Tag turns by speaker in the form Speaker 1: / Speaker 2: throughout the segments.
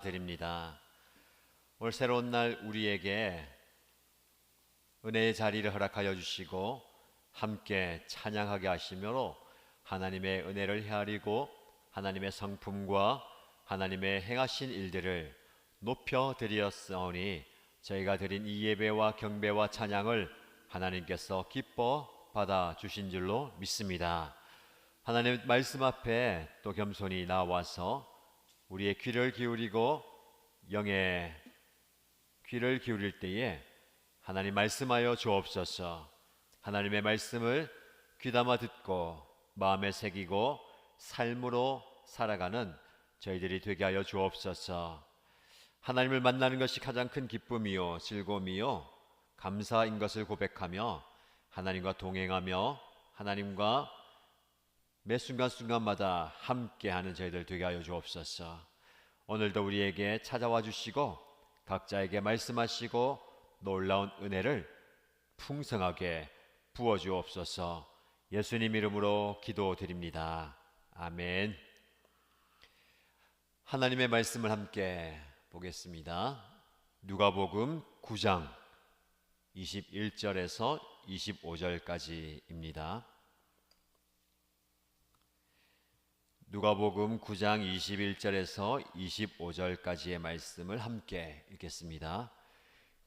Speaker 1: 드립니다. 올 새로운 날 우리에게 은혜의 자리를 허락하여 주시고 함께 찬양하게 하시므로 하나님의 은혜를 헤아리고 하나님의 성품과 하나님의 행하신 일들을 높여 드렸사오니 저희가 드린 이 예배와 경배와 찬양을 하나님께서 기뻐 받아 주신 줄로 믿습니다. 하나님 말씀 앞에 또 겸손히 나와서 우리의 귀를 기울이고 영의 귀를 기울일 때에 하나님 말씀하여 주옵소서. 하나님의 말씀을 귀담아 듣고 마음에 새기고 삶으로 살아가는 저희들이 되게 하여 주옵소서. 하나님을 만나는 것이 가장 큰 기쁨이요 즐거움이요 감사인 것을 고백하며 하나님과 동행하며 하나님과 매 순간순간마다 함께하는 저희들 되게 하여 주옵소서. 오늘도 우리에게 찾아와 주시고 각자에게 말씀하시고 놀라운 은혜를 풍성하게 부어 주옵소서. 예수님 이름으로 기도드립니다. 아멘. 하나님의 말씀을 함께 보겠습니다. 누가복음 9장 21절에서 25절까지입니다. 누가복음 9장 21절에서 25절까지의 말씀을 함께 읽겠습니다.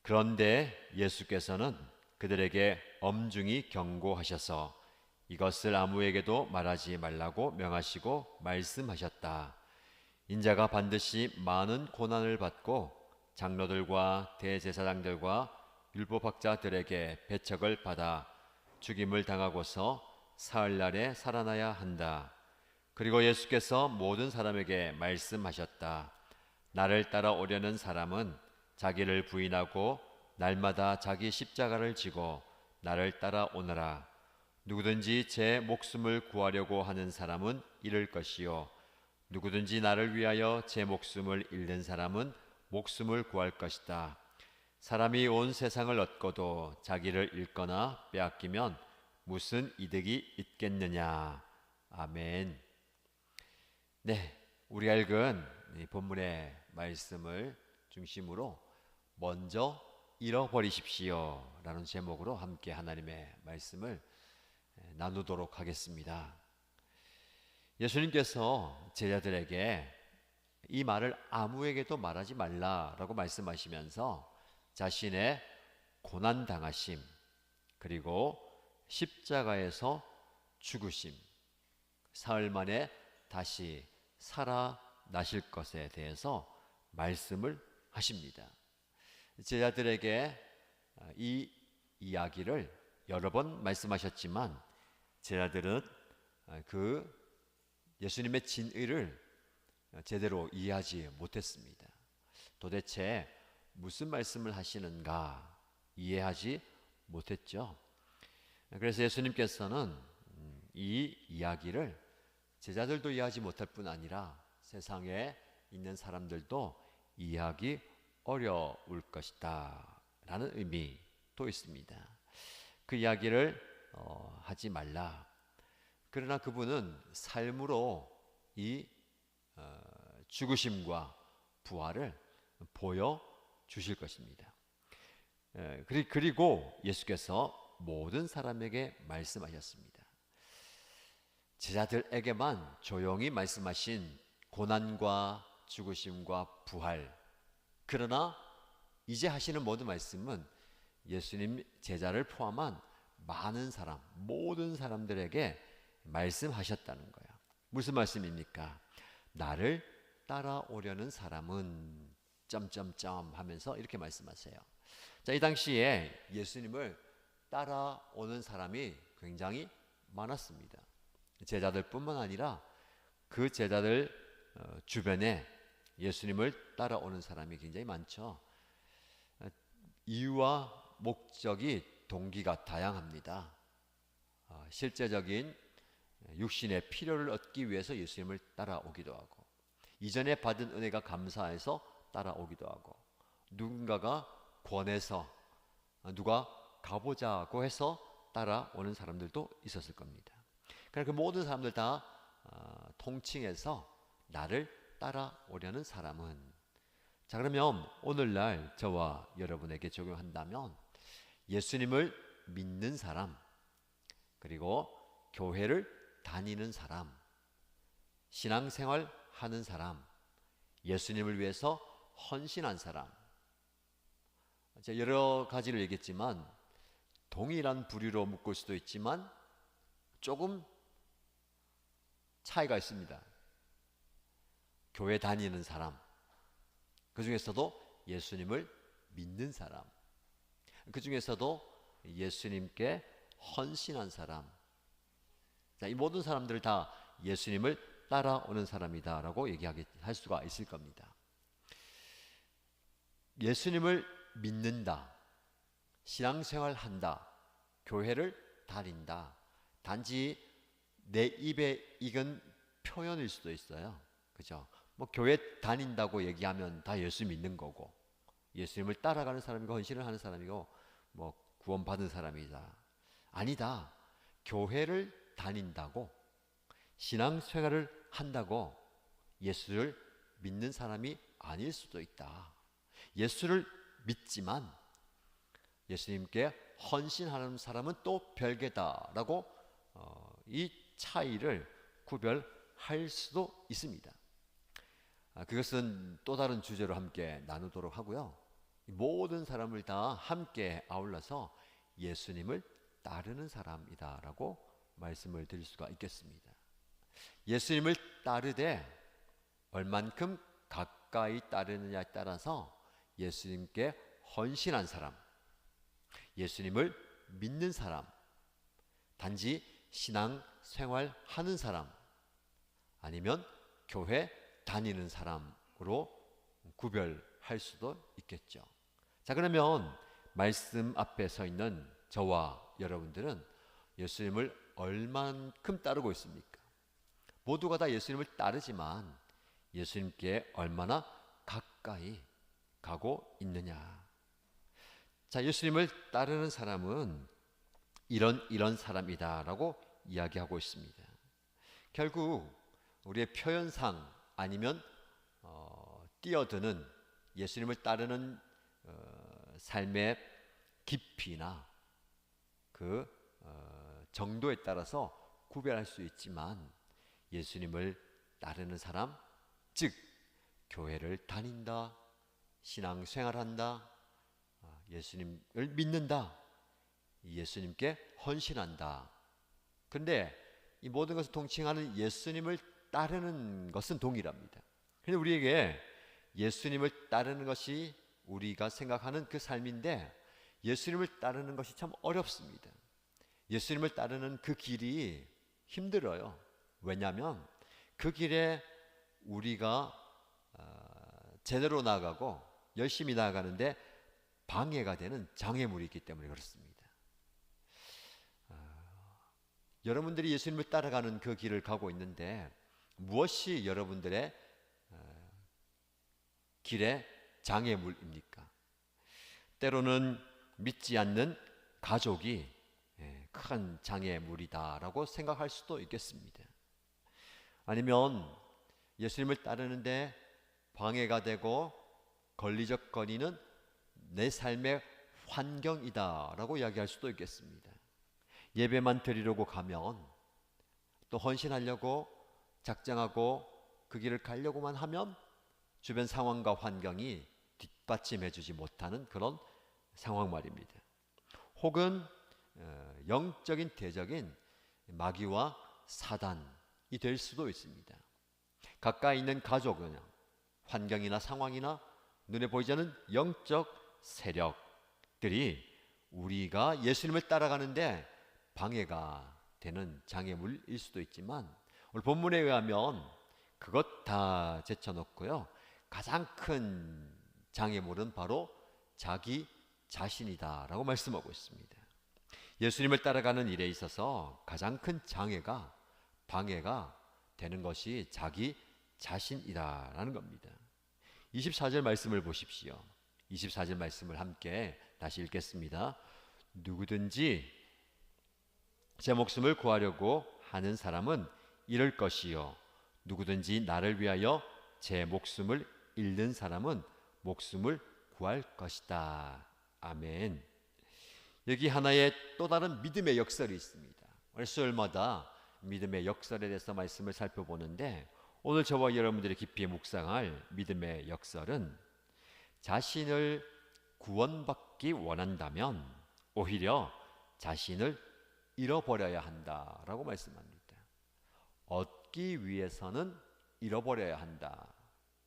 Speaker 1: 그런데 예수께서는 그들에게 엄중히 경고하셔서 이것을 아무에게도 말하지 말라고 명하시고 말씀하셨다. 인자가 반드시 많은 고난을 받고 장로들과 대제사장들과 율법학자들에게 배척을 받아 죽임을 당하고서 사흘날에 살아나야 한다. 그리고 예수께서 모든 사람에게 말씀하셨다. 나를 따라오려는 사람은 자기를 부인하고 날마다 자기 십자가를 지고 나를 따라오너라. 누구든지 제 목숨을 구하려고 하는 사람은 잃을 것이요 누구든지 나를 위하여 제 목숨을 잃는 사람은 목숨을 구할 것이다. 사람이 온 세상을 얻고도 자기를 잃거나 빼앗기면 무슨 이득이 있겠느냐. 아멘. 네, 우리가 읽은 이 본문의 말씀을 중심으로 먼저 잃어버리십시오 라는 제목으로 함께 하나님의 말씀을 나누도록 하겠습니다. 예수님께서 제자들에게 이 말을 아무에게도 말하지 말라라고 말씀하시면서 자신의 고난당하심 그리고 십자가에서 죽으심, 사흘 만에 다시 살아나실 것에 대해서 말씀을 하십니다. 제자들에게 이 이야기를 여러 번 말씀하셨지만 제자들은 그 예수님의 진의를 제대로 이해하지 못했습니다. 도대체 무슨 말씀을 하시는가 이해하지 못했죠. 그래서 예수님께서는 이 이야기를 제자들도 이해하지 못할 뿐 아니라 세상에 있는 사람들도 이해하기 어려울 것이다 라는 의미도 있습니다. 그 이야기를 하지 말라. 그러나 그분은 삶으로 이 죽으심과 부활을 보여주실 것입니다. 그리고 예수께서 모든 사람에게 말씀하셨습니다. 제자들에게만 조용히 말씀하신 고난과 죽으심과 부활, 그러나 이제 하시는 모든 말씀은 예수님 제자를 포함한 많은 사람, 모든 사람들에게 말씀하셨다는 거예요. 무슨 말씀입니까? 나를 따라오려는 사람은 점점점 하면서 이렇게 말씀하세요. 자, 이 당시에 예수님을 따라오는 사람이 굉장히 많았습니다. 제자들뿐만 아니라 그 제자들 주변에 예수님을 따라오는 사람이 굉장히 많죠. 이유와 목적이 동기가 다양합니다. 실제적인 육신의 필요를 얻기 위해서 예수님을 따라오기도 하고 이전에 받은 은혜가 감사해서 따라오기도 하고 누군가가 권해서 누가 가보자고 해서 따라오는 사람들도 있었을 겁니다. 그러니까 그 모든 사람들 다 통칭해서 나를 따라오려는 사람은 자, 그러면 오늘날 저와 여러분에게 적용한다면 예수님을 믿는 사람, 그리고 교회를 다니는 사람, 신앙생활 하는 사람, 예수님을 위해서 헌신한 사람, 제가 여러 가지를 얘기했지만 동일한 부류로 묶을 수도 있지만 조금 차이가 있습니다. 교회 다니는 사람, 그 중에서도 예수님을 믿는 사람, 그 중에서도 예수님께 헌신한 사람. 자, 이 모든 사람들 다 예수님을 따라오는 사람이다 라고 할 수가 있을 겁니다. 예수님을 믿는다, 신앙생활 한다, 교회를 다닌다, 단지 내 입에 익은 표현일 수도 있어요. 그죠? 뭐 교회 다닌다고 얘기하면 다 예수 믿는 거고, 예수님을 따라가는 사람이고 헌신을 하는 사람이고 뭐 구원받은 사람이다. 아니다. 교회를 다닌다고, 신앙생활을 한다고 예수를 믿는 사람이 아닐 수도 있다. 예수를 믿지만 예수님께 헌신하는 사람은 또 별개다라고 이 차이를 구별할 수도 있습니다. 그것은 또 다른 주제로 함께 나누도록 하고요. 모든 사람을 다 함께 아울러서 예수님을 따르는 사람이다라고 말씀을 드릴 수가 있겠습니다. 예수님을 따르되 얼만큼 가까이 따르느냐에 따라서 예수님께 헌신한 사람, 예수님을 믿는 사람, 단지 신앙 생활하는 사람, 아니면 교회 다니는 사람으로 구별할 수도 있겠죠. 자, 그러면 말씀 앞에 서 있는 저와 여러분들은 예수님을 얼만큼 따르고 있습니까? 모두가 다 예수님을 따르지만 예수님께 얼마나 가까이 가고 있느냐. 자, 예수님을 따르는 사람은 이런 사람이다라고 이야기하고 있습니다. 결국 우리의 표현상 아니면 뛰어드는 예수님을 따르는 삶의 깊이나 그 정도에 따라서 구별할 수 있지만 예수님을 따르는 사람, 즉 교회를 다닌다, 신앙생활한다, 예수님을 믿는다, 예수님께 헌신한다. 그런데 이 모든 것을 통칭하는 예수님을 따르는 것은 동일합니다. 그런데 우리에게 예수님을 따르는 것이 우리가 생각하는 그 삶인데 예수님을 따르는 것이 참 어렵습니다. 예수님을 따르는 그 길이 힘들어요. 왜냐하면 그 길에 우리가 제대로 나아가고 열심히 나아가는데 방해가 되는 장애물이 있기 때문에 그렇습니다. 여러분들이 예수님을 따라가는 그 길을 가고 있는데 무엇이 여러분들의 길의 장애물입니까? 때로는 믿지 않는 가족이 큰 장애물이다라고 생각할 수도 있겠습니다. 아니면 예수님을 따르는데 방해가 되고 걸리적거리는 내 삶의 환경이다라고 이야기할 수도 있겠습니다. 예배만 드리려고 가면, 또 헌신하려고 작정하고 그 길을 가려고만 하면 주변 상황과 환경이 뒷받침해 주지 못하는 그런 상황 말입니다. 혹은 영적인 대적인 마귀와 사단이 될 수도 있습니다. 가까이 있는 가족은 환경이나 상황이나 눈에 보이지 않는 영적 세력들이 우리가 예수님을 따라가는데 방해가 되는 장애물일 수도 있지만 오늘 본문에 의하면 그것 다 제쳐놓고요, 가장 큰 장애물은 바로 자기 자신이다라고 말씀하고 있습니다. 예수님을 따라가는 일에 있어서 가장 큰 장애가, 방해가 되는 것이 자기 자신이다라는 겁니다. 24절 말씀을 보십시오. 24절 말씀을 함께 다시 읽겠습니다. 누구든지 제 목숨을 구하려고 하는 사람은 잃을 것이요, 누구든지 나를 위하여 제 목숨을 잃는 사람은 목숨을 구할 것이다. 아멘. 여기 하나의 또 다른 믿음의 역설이 있습니다. 수요일마다 믿음의 역설에 대해서 말씀을 살펴보는데, 오늘 저와 여러분들이 깊이 묵상할 믿음의 역설은 자신을 구원받기 원한다면 오히려 자신을 잃어버려야 한다라고 말씀합니다. 얻기 위해서는 잃어버려야 한다.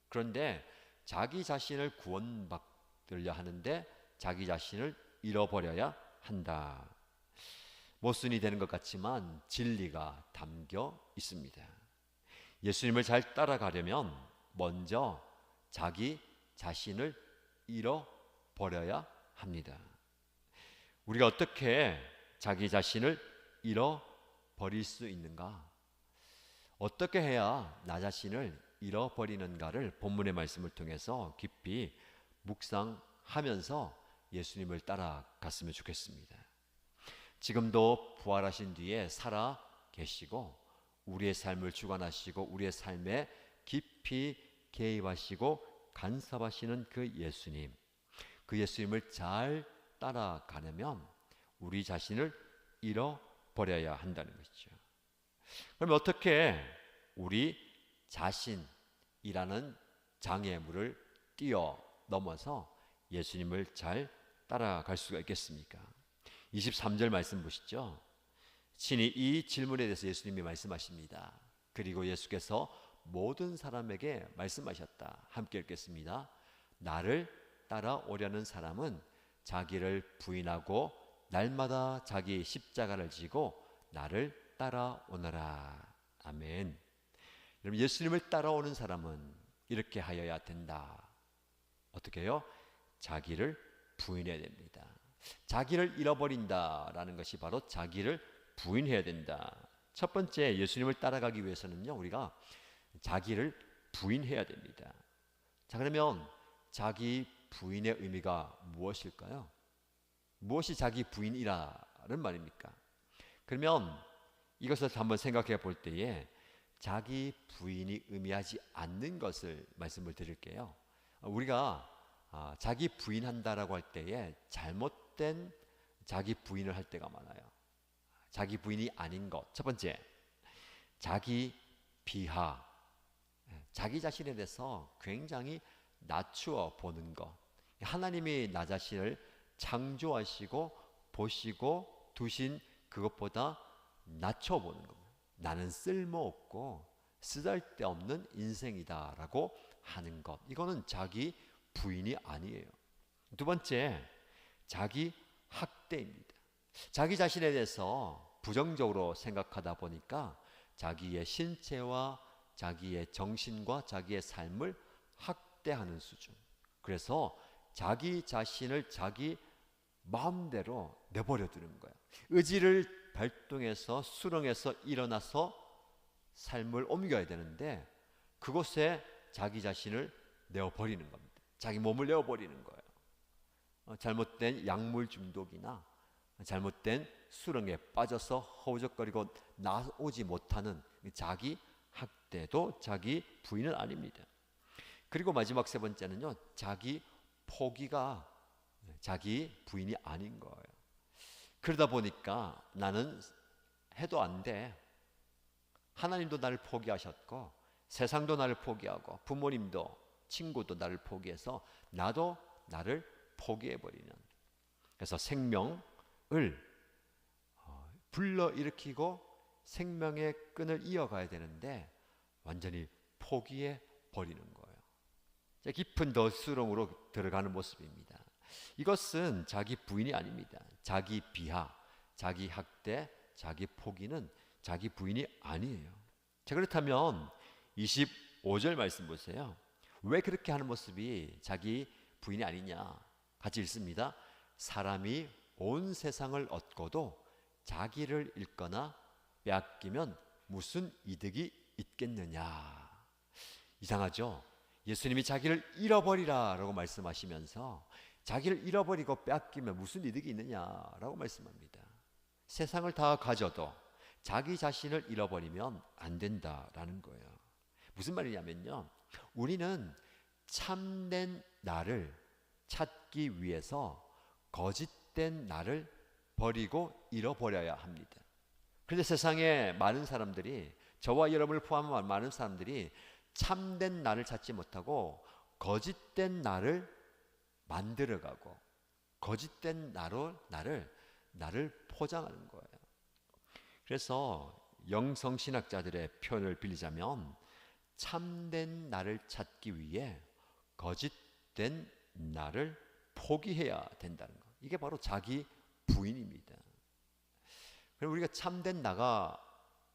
Speaker 1: 그런데 자기 자신을 구원받으려 하는데 자기 자신을 잃어버려야 한다. 모순이 되는 것 같지만 진리가 담겨 있습니다. 예수님을 잘 따라가려면 먼저 자기 자신을 잃어버려야 합니다. 우리가 어떻게 자기 자신을 잃어버릴 수 있는가? 어떻게 해야 나 자신을 잃어버리는가를 본문의 말씀을 통해서 깊이 묵상하면서 예수님을 따라갔으면 좋겠습니다. 지금도 부활하신 뒤에 살아 계시고 우리의 삶을 주관하시고 우리의 삶에 깊이 개입하시고 간섭하시는 그 예수님을 잘 따라가려면 우리 자신을 잃어버려야 한다는 것이죠. 그럼 어떻게 우리 자신이라는 장애물을 뛰어넘어서 예수님을 잘 따라갈 수가 있겠습니까? 23절 말씀 보시죠. 친히 이 질문에 대해서 예수님이 말씀하십니다. 그리고 예수께서 모든 사람에게 말씀하셨다. 함께 읽겠습니다. 나를 따라오려는 사람은 자기를 부인하고 날마다 자기 십자가를 지고 나를 따라오너라. 아멘. 여러분, 예수님을 따라오는 사람은 이렇게 하여야 된다. 어떻게 해요? 자기를 부인해야 됩니다. 자기를 잃어버린다라는 것이 바로 자기를 부인해야 된다. 첫 번째, 예수님을 따라가기 위해서는요, 우리가 자기를 부인해야 됩니다. 자, 그러면 자기 부인의 의미가 무엇일까요? 무엇이 자기 부인이라는 말입니까? 그러면 이것을 한번 생각해 볼 때에 자기 부인이 의미하지 않는 것을 말씀을 드릴게요. 우리가 자기 부인한다라고 할 때에 잘못된 자기 부인을 할 때가 많아요. 자기 부인이 아닌 것. 첫 번째, 자기 비하. 자기 자신에 대해서 굉장히 낮추어 보는 것. 하나님이 나 자신을 창조하시고 보시고 두신 그것보다 낮춰보는 겁니다. 나는 쓸모없고 쓰잘데없는 인생이다라고 하는 것. 이거는 자기 부인이 아니에요. 두 번째, 자기 학대입니다. 자기 자신에 대해서 부정적으로 생각하다 보니까 자기의 신체와 자기의 정신과 자기의 삶을 학대하는 수준. 그래서 자기 자신을 자기 마음대로 내버려 두는 거예요. 의지를 발동해서 수렁에서 일어나서 삶을 옮겨야 되는데 그곳에 자기 자신을 내어버리는 겁니다. 자기 몸을 내어버리는 거예요. 잘못된 약물 중독이나 잘못된 수렁에 빠져서 허우적거리고 나오지 못하는 자기 학대도 자기 부인은 아닙니다. 그리고 마지막 세 번째는요, 자기 포기가 자기 부인이 아닌 거예요. 그러다 보니까 나는 해도 안 돼. 하나님도 나를 포기하셨고 세상도 나를 포기하고 부모님도 친구도 나를 포기해서 나도 나를 포기해버리는. 그래서 생명을 불러일으키고 생명의 끈을 이어가야 되는데 완전히 포기해버리는 거예요. 깊은 덫수렁으로 들어가는 모습입니다. 이것은 자기 부인이 아닙니다. 자기 비하, 자기 학대, 자기 포기는 자기 부인이 아니에요. 자, 그렇다면 25절 말씀 보세요. 왜 그렇게 하는 모습이 자기 부인이 아니냐? 같이 읽습니다. 사람이 온 세상을 얻고도 자기를 잃거나 빼앗기면 무슨 이득이 있겠느냐? 이상하죠? 예수님이 자기를 잃어버리라라고 말씀하시면서 자기를 잃어버리고 빼앗기면 무슨 이득이 있느냐라고 말씀합니다. 세상을 다 가져도 자기 자신을 잃어버리면 안 된다라는 거예요. 무슨 말이냐면요, 우리는 참된 나를 찾기 위해서 거짓된 나를 버리고 잃어버려야 합니다. 그런데 세상에 많은 사람들이, 저와 여러분을 포함한 많은 사람들이 참된 나를 찾지 못하고 거짓된 나를 만들어가고 거짓된 나를 포장하는 거예요. 그래서 영성신학자들의 표현을 빌리자면 참된 나를 찾기 위해 거짓된 나를 포기해야 된다는 것. 이게 바로 자기 부인입니다. 그럼 우리가 참된 나가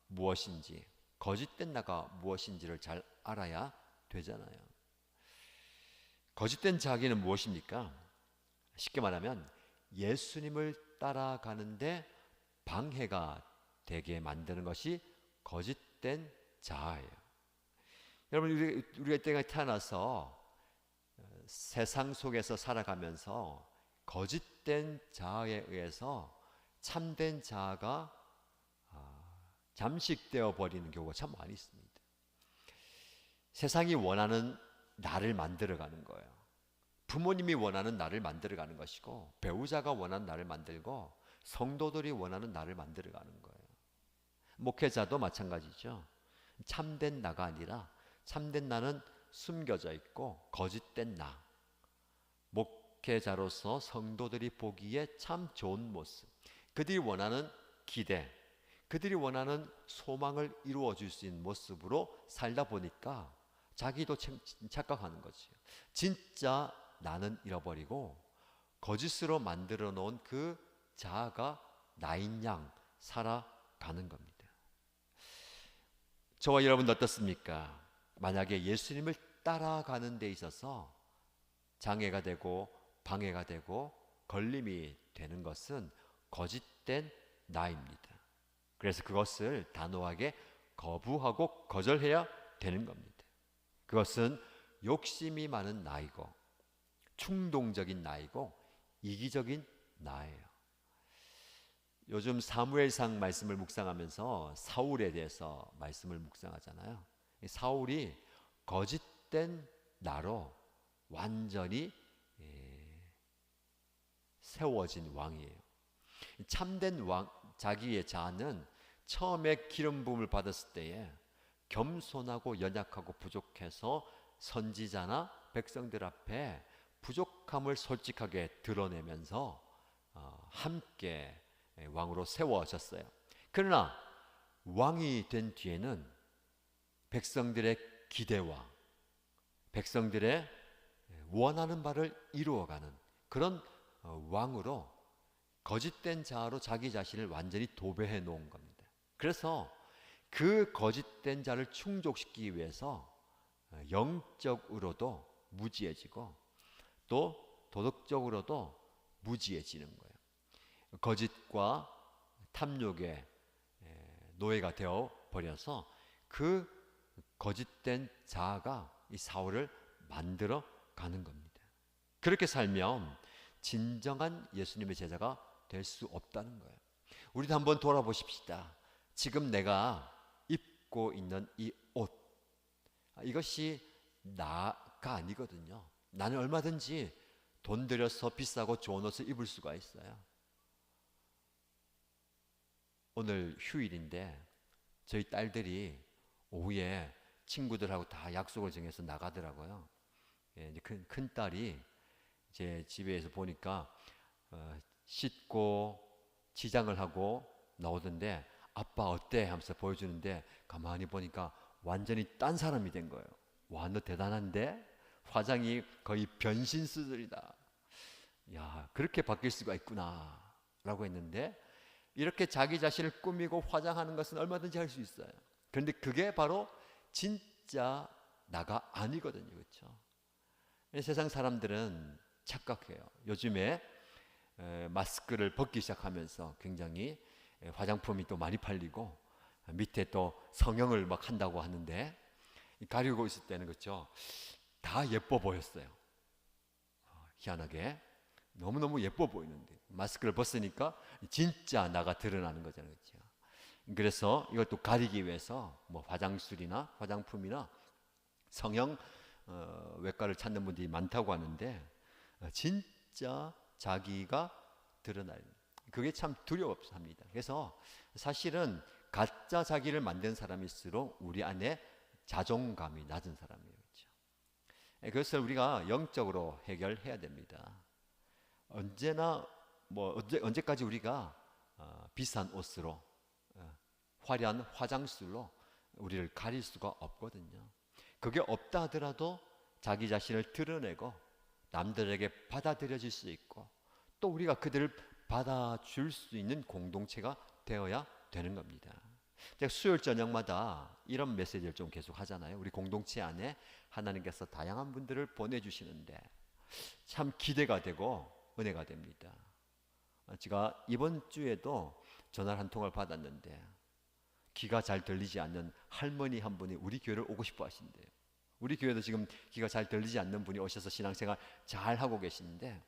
Speaker 1: 무엇인지, 거짓된 나가 무엇인지를 잘 알아야 되잖아요. 거짓된 자기는 무엇입니까? 쉽게 말하면 예수님을 따라가는데 방해가 되게 만드는 것이 거짓된 자아예요. 여러분, 우리가 이때까지 태어나서 세상 속에서 살아가면서 거짓된 자아에 의해서 참된 자아가 잠식되어 버리는 경우가 참 많이 있습니다. 세상이 원하는 나를 만들어가는 거예요. 부모님이 원하는 나를 만들어가는 것이고, 배우자가 원하는 나를 만들고, 성도들이 원하는 나를 만들어가는 거예요. 목회자도 마찬가지죠. 참된 나가 아니라 참된 나는 숨겨져 있고 거짓된 나, 목회자로서 성도들이 보기에 참 좋은 모습, 그들이 원하는 기대, 그들이 원하는 소망을 이루어 줄 수 있는 모습으로 살다 보니까 자기도 착각하는 거죠. 진짜 나는 잃어버리고 거짓으로 만들어 놓은 그 자아가 나인 양 살아가는 겁니다. 저와 여러분도 어떻습니까? 만약에 예수님을 따라가는 데 있어서 장애가 되고 방해가 되고 걸림이 되는 것은 거짓된 나입니다. 그래서 그것을 단호하게 거부하고 거절해야 되는 겁니다. 그것은 욕심이 많은 나이고 충동적인 나이고 이기적인 나예요. 요즘 사무엘상 말씀을 묵상하면서 사울에 대해서 말씀을 묵상하잖아요. 사울이 거짓된 나로 완전히 세워진 왕이에요. 참된 왕, 자기의 자아는 처음에 기름 부음을 받았을 때에 겸손하고 연약하고 부족해서 선지자나 백성들 앞에 부족함을 솔직하게 드러내면서 함께 왕으로 세워졌어요. 그러나 왕이 된 뒤에는 백성들의 기대와 백성들의 원하는 바를 이루어가는 그런 왕으로 거짓된 자아로 자기 자신을 완전히 도배해 놓은 겁니다. 그래서 그 거짓된 자를 충족시키기 위해서 영적으로도 무지해지고 또 도덕적으로도 무지해지는 거예요. 거짓과 탐욕의 노예가 되어 버려서 그 거짓된 자아가 이 사울을 만들어 가는 겁니다. 그렇게 살면 진정한 예수님의 제자가 될 수 없다는 거예요. 우리도 한번 돌아보십시다. 지금 내가 입고 있는 이 옷, 이것이 나가 아니거든요. 나는 얼마든지 돈 들여서 비싸고 좋은 옷을 입을 수가 있어요. 오늘 휴일인데 저희 딸들이 오후에 친구들하고 다 약속을 정해서 나가더라고요. 이제 큰 딸이 제 집에서 보니까 씻고 지장을 하고 나오던데 아빠 어때? 하면서 보여주는데 가만히 보니까 완전히 딴 사람이 된 거예요. 와, 너 대단한데? 화장이 거의 변신 수준이다. 야, 그렇게 바뀔 수가 있구나 라고 했는데 이렇게 자기 자신을 꾸미고 화장하는 것은 얼마든지 할 수 있어요. 그런데 그게 바로 진짜 나가 아니거든요. 그렇죠? 세상 사람들은 착각해요. 요즘에 마스크를 벗기 시작하면서 굉장히 화장품이 또 많이 팔리고 밑에 또 성형을 막 한다고 하는데 가리고 있을 때는 그렇죠. 다 예뻐 보였어요. 희한하게 너무너무 예뻐 보이는데 마스크를 벗으니까 진짜 나가 드러나는 거잖아요. 그렇죠? 그래서 이것도 가리기 위해서 뭐 화장술이나 화장품이나 성형 외과를 찾는 분들이 많다고 하는데 진짜 자기가 드러나요. 그게 참 두려워합니다. 그래서 사실은 가짜 자기를 만든 사람일수록 우리 안에 자존감이 낮은 사람이에요. 그렇죠? 그것을 우리가 영적으로 해결해야 됩니다. 언제나 언제까지 우리가 비싼 옷으로 화려한 화장술로 우리를 가릴 수가 없거든요. 그게 없다 하더라도 자기 자신을 드러내고 남들에게 받아들여질 수 있고 또 우리가 그들을 받아줄 수 있는 공동체가 되어야 되는 겁니다. 제가 수요일 저녁마다 이런 메시지를 좀 계속 하잖아요. 우리 공동체 안에 하나님께서 다양한 분들을 보내주시는데 참 기대가 되고 은혜가 됩니다. 제가 이번 주에도 전화를 한 통을 받았는데 귀가 잘 들리지 않는 할머니 한 분이 우리 교회를 오고 싶어 하신대요. 우리 교회도 지금 귀가 잘 들리지 않는 분이 오셔서 신앙생활 잘 하고 계시는데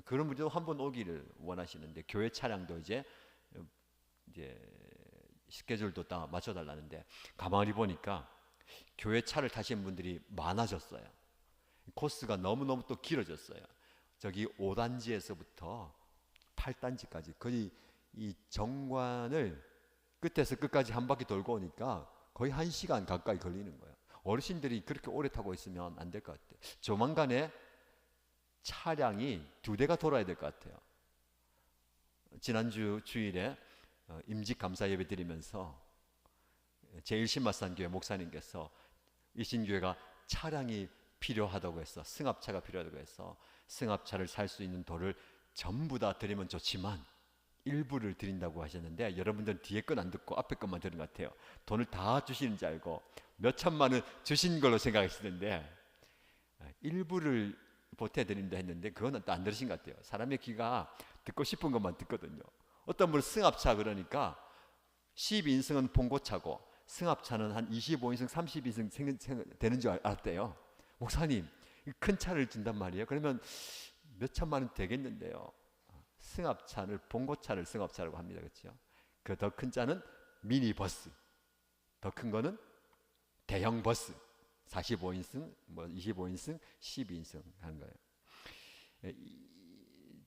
Speaker 1: 그런 분들도 한번 오기를 원하시는데 교회 차량도 이제 스케줄도 딱 맞춰달라는데 가만히 보니까 교회 차를 타신 분들이 많아졌어요. 코스가 너무너무 또 길어졌어요. 저기 5단지에서부터 8단지까지 거의 이 정관을 끝에서 끝까지 한 바퀴 돌고 오니까 거의 1시간 가까이 걸리는 거예요. 어르신들이 그렇게 오래 타고 있으면 안 될 것 같아요. 조만간에 차량이 2대가 돌아야 될 것 같아요. 지난주 주일에 임직감사 예배 드리면서 제1신마산교회 목사님께서 일신교회가 차량이 필요하다고 해서 승합차가 필요하다고 해서 승합차를 살 수 있는 돈을 전부 다 드리면 좋지만 일부를 드린다고 하셨는데 여러분들은 뒤에 건 안 듣고 앞에 것만 들은 것 같아요. 돈을 다 주시는 줄 알고 몇 천만 원 주신 걸로 생각하시던데 일부를 보태드린다 했는데 그거는 또 안 들으신 것 같아요. 사람의 귀가 듣고 싶은 것만 듣거든요. 어떤 분은 승합차 그러니까 12인승은 봉고차고 승합차는 한 25인승 32인승 되는 줄 알았대요. 목사님 큰 차를 준단 말이에요. 그러면 몇 천만 원 되겠는데요. 승합차를 봉고차를 승합차라고 합니다. 그렇죠? 그 더 큰 차는 미니버스, 더 큰 거는 대형 버스 45인승, 25인승, 12인승 하는 거예요.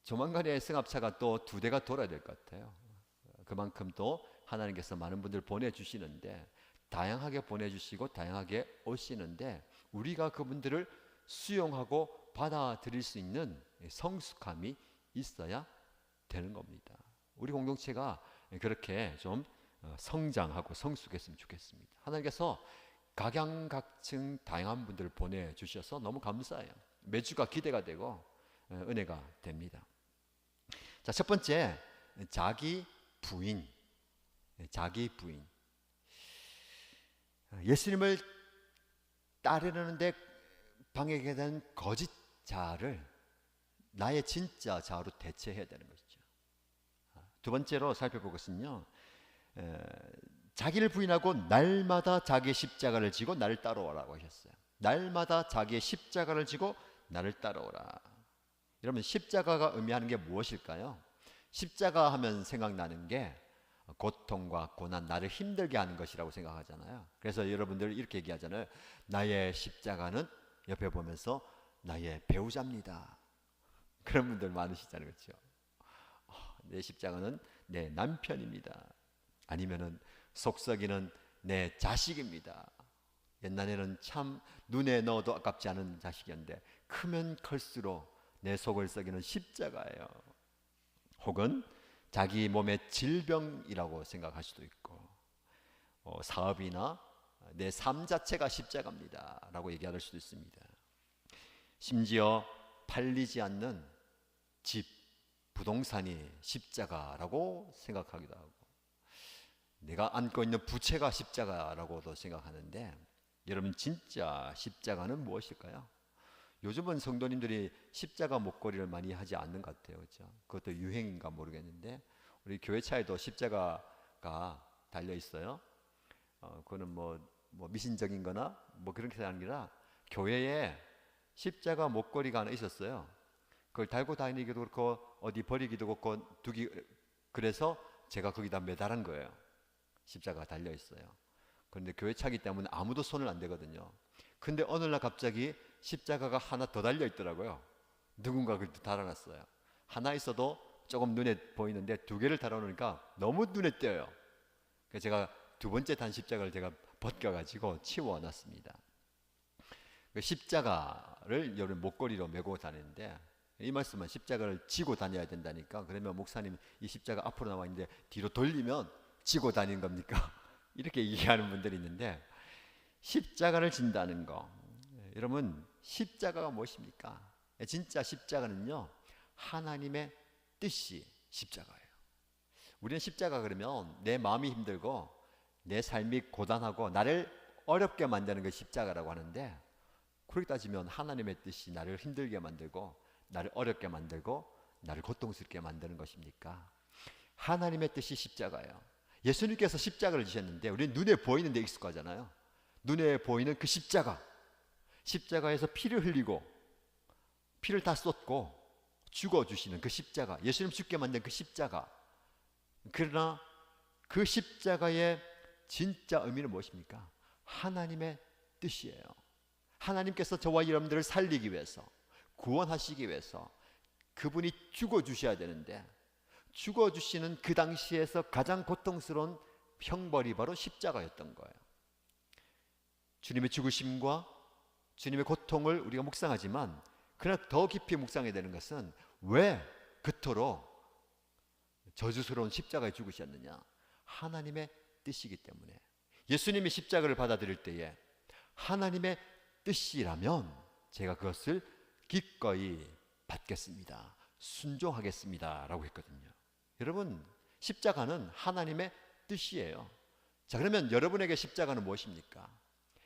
Speaker 1: 조만간에 승합차가 또 2대가 돌아야 될 것 같아요. 그만큼 또 하나님께서 많은 분들 보내주시는데 다양하게 보내주시고 다양하게 오시는데 우리가 그분들을 수용하고 받아들일 수 있는 성숙함이 있어야 되는 겁니다. 우리 공동체가 그렇게 좀 성장하고 성숙했으면 좋겠습니다. 하나님께서 각양각층 다양한 분들을 보내주셔서 너무 감사해요. 매주가 기대가 되고 은혜가 됩니다. 자, 첫 번째 자기 부인. 자기 부인. 예수님을 따르려는데 방해가 된 거짓 자를 나의 진짜 자로 대체해야 되는 것이죠. 두 번째로 살펴볼 것은요, 자기를 부인하고 날마다 자기의 십자가를 지고 나를 따라오라고 하셨어요. 날마다 자기의 십자가를 지고 나를 따라오라. 여러분 십자가가 의미하는 게 무엇일까요? 십자가 하면 생각나는 게 고통과 고난, 나를 힘들게 하는 것이라고 생각하잖아요. 그래서 여러분들 이렇게 얘기하잖아요. 나의 십자가는 옆에 보면서 나의 배우자입니다. 그런 분들 많으시잖아요. 그렇죠? 내 십자가는 내 남편입니다. 아니면은 속썩이는 내 자식입니다. 옛날에는 참 눈에 넣어도 아깝지 않은 자식이었는데 크면 클수록 내 속을 썩이는 십자가예요. 혹은 자기 몸의 질병이라고 생각할 수도 있고 사업이나 내 삶 자체가 십자가입니다 라고 얘기할 수도 있습니다. 심지어 팔리지 않는 집, 부동산이 십자가라고 생각하기도 하고 내가 안고 있는 부채가 십자가라고도 생각하는데 여러분 진짜 십자가는 무엇일까요? 요즘은 성도님들이 십자가 목걸이를 많이 하지 않는 것 같아요. 그렇죠? 그것도 유행인가 모르겠는데 우리 교회 차에도 십자가가 달려 있어요. 그거는 뭐 미신적인 거나 뭐 그런 게 아니라 교회에 십자가 목걸이가 하나 있었어요. 그걸 달고 다니기도 그렇고 어디 버리기도 그렇고 그래서 제가 거기다 매달은 거예요. 십자가가 달려 있어요. 그런데 교회 차기 때문에 아무도 손을 안 대거든요. 근데 어느 날 갑자기 십자가가 하나 더 달려 있더라고요. 누군가 그걸 달아놨어요. 하나 있어도 조금 눈에 보이는데 두 개를 달아놓으니까 너무 눈에 띄어요. 그래서 제가 두 번째 단 십자가를 제가 벗겨가지고 치워놨습니다. 그 십자가를 여러분 목걸이로 메고 다니는데, 이 말씀은 십자가를 지고 다녀야 된다니까. 그러면 목사님 이 십자가 앞으로 나와 있는데 뒤로 돌리면 지고 다니는 겁니까? 이렇게 얘기하는 분들이 있는데, 십자가를 진다는 거, 여러분 십자가가 무엇입니까? 진짜 십자가는요, 하나님의 뜻이 십자가예요. 우리는 십자가 그러면 내 마음이 힘들고 내 삶이 고단하고 나를 어렵게 만드는 게 십자가라고 하는데, 그렇게 따지면 하나님의 뜻이 나를 힘들게 만들고 나를 어렵게 만들고 나를 고통스럽게 만드는 것입니까? 하나님의 뜻이 십자가예요. 예수님께서 십자가를 지셨는데 우리는 눈에 보이는 데 익숙하잖아요. 눈에 보이는 그 십자가, 십자가에서 피를 흘리고 피를 다 쏟고 죽어주시는 그 십자가, 예수님 죽게 만든 그 십자가. 그러나 그 십자가의 진짜 의미는 무엇입니까? 하나님의 뜻이에요. 하나님께서 저와 여러분들을 살리기 위해서, 구원하시기 위해서 그분이 죽어주셔야 되는데, 죽어주시는 그 당시에서 가장 고통스러운 형벌이 바로 십자가였던 거예요. 주님의 죽으심과 주님의 고통을 우리가 묵상하지만, 그러나 더 깊이 묵상해야 되는 것은 왜 그토록 저주스러운 십자가에 죽으셨느냐? 하나님의 뜻이기 때문에. 예수님이 십자가를 받아들일 때에 하나님의 뜻이라면 제가 그것을 기꺼이 받겠습니다, 순종하겠습니다 라고 했거든요. 여러분, 십자가는 하나님의 뜻이에요. 자, 그러면 여러분에게 십자가는 무엇입니까?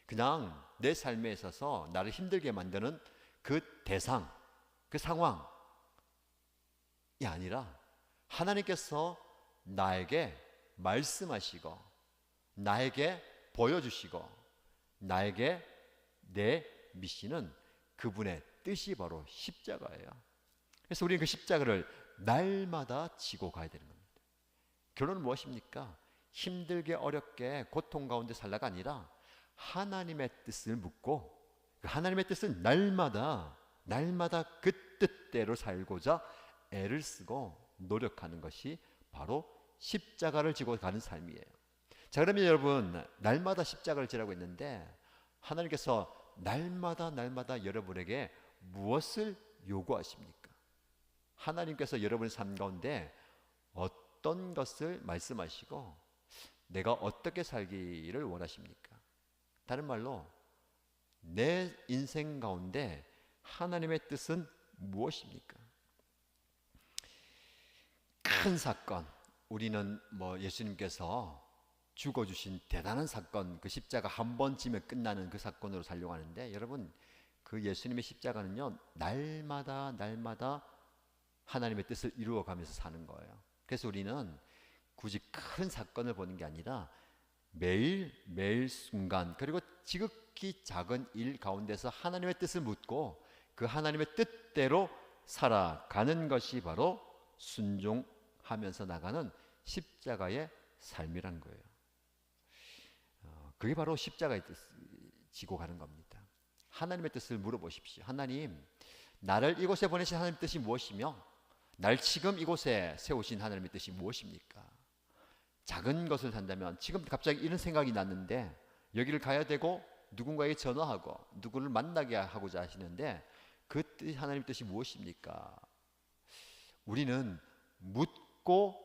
Speaker 1: 그냥 내 삶에 있어서 나를 힘들게 만드는 그 대상, 그 상황이 아니라 하나님께서 나에게 말씀하시고 나에게 보여주시고 나에게 내미시는 그분의 뜻이 바로 십자가예요. 그래서 우리는 그 십자가를 날마다 지고 가야 되는 겁니다. 결론은 무엇입니까? 힘들게 어렵게 고통 가운데 살다가 아니라 하나님의 뜻을 묻고 그 하나님의 뜻은 날마다 그 뜻대로 살고자 애를 쓰고 노력하는 것이 바로 십자가를 지고 가는 삶이에요. 자, 그러면 여러분, 날마다 십자가를 지라고 했는데 하나님께서 날마다 여러분에게 무엇을 요구하십니까? 하나님께서 여러분의 삶 가운데 어떤 것을 말씀하시고 내가 어떻게 살기를 원하십니까? 다른 말로 내 인생 가운데 하나님의 뜻은 무엇입니까? 큰 사건, 우리는 예수님께서 죽어주신 대단한 사건, 그 십자가 한 번 지면 끝나는 그 사건으로 살려고 하는데, 여러분, 그 예수님의 십자가는요 날마다 하나님의 뜻을 이루어가면서 사는 거예요. 그래서 우리는 굳이 큰 사건을 보는 게 아니라 매일 순간, 그리고 지극히 작은 일 가운데서 하나님의 뜻을 묻고 그 하나님의 뜻대로 살아가는 것이 바로 순종하면서 나가는 십자가의 삶이란 거예요. 그게 바로 십자가의 뜻을 지고 가는 겁니다. 하나님의 뜻을 물어보십시오. 하나님, 나를 이곳에 보내신 하나님의 뜻이 무엇이며 날 지금 이곳에 세우신 하나님의 뜻이 무엇입니까? 작은 것을 산다면 지금 갑자기 이런 생각이 났는데 여기를 가야 되고 누군가에게 전화하고 누구를 만나게 하고자 하시는데 그 뜻, 하나님의 뜻이 무엇입니까? 우리는 묻고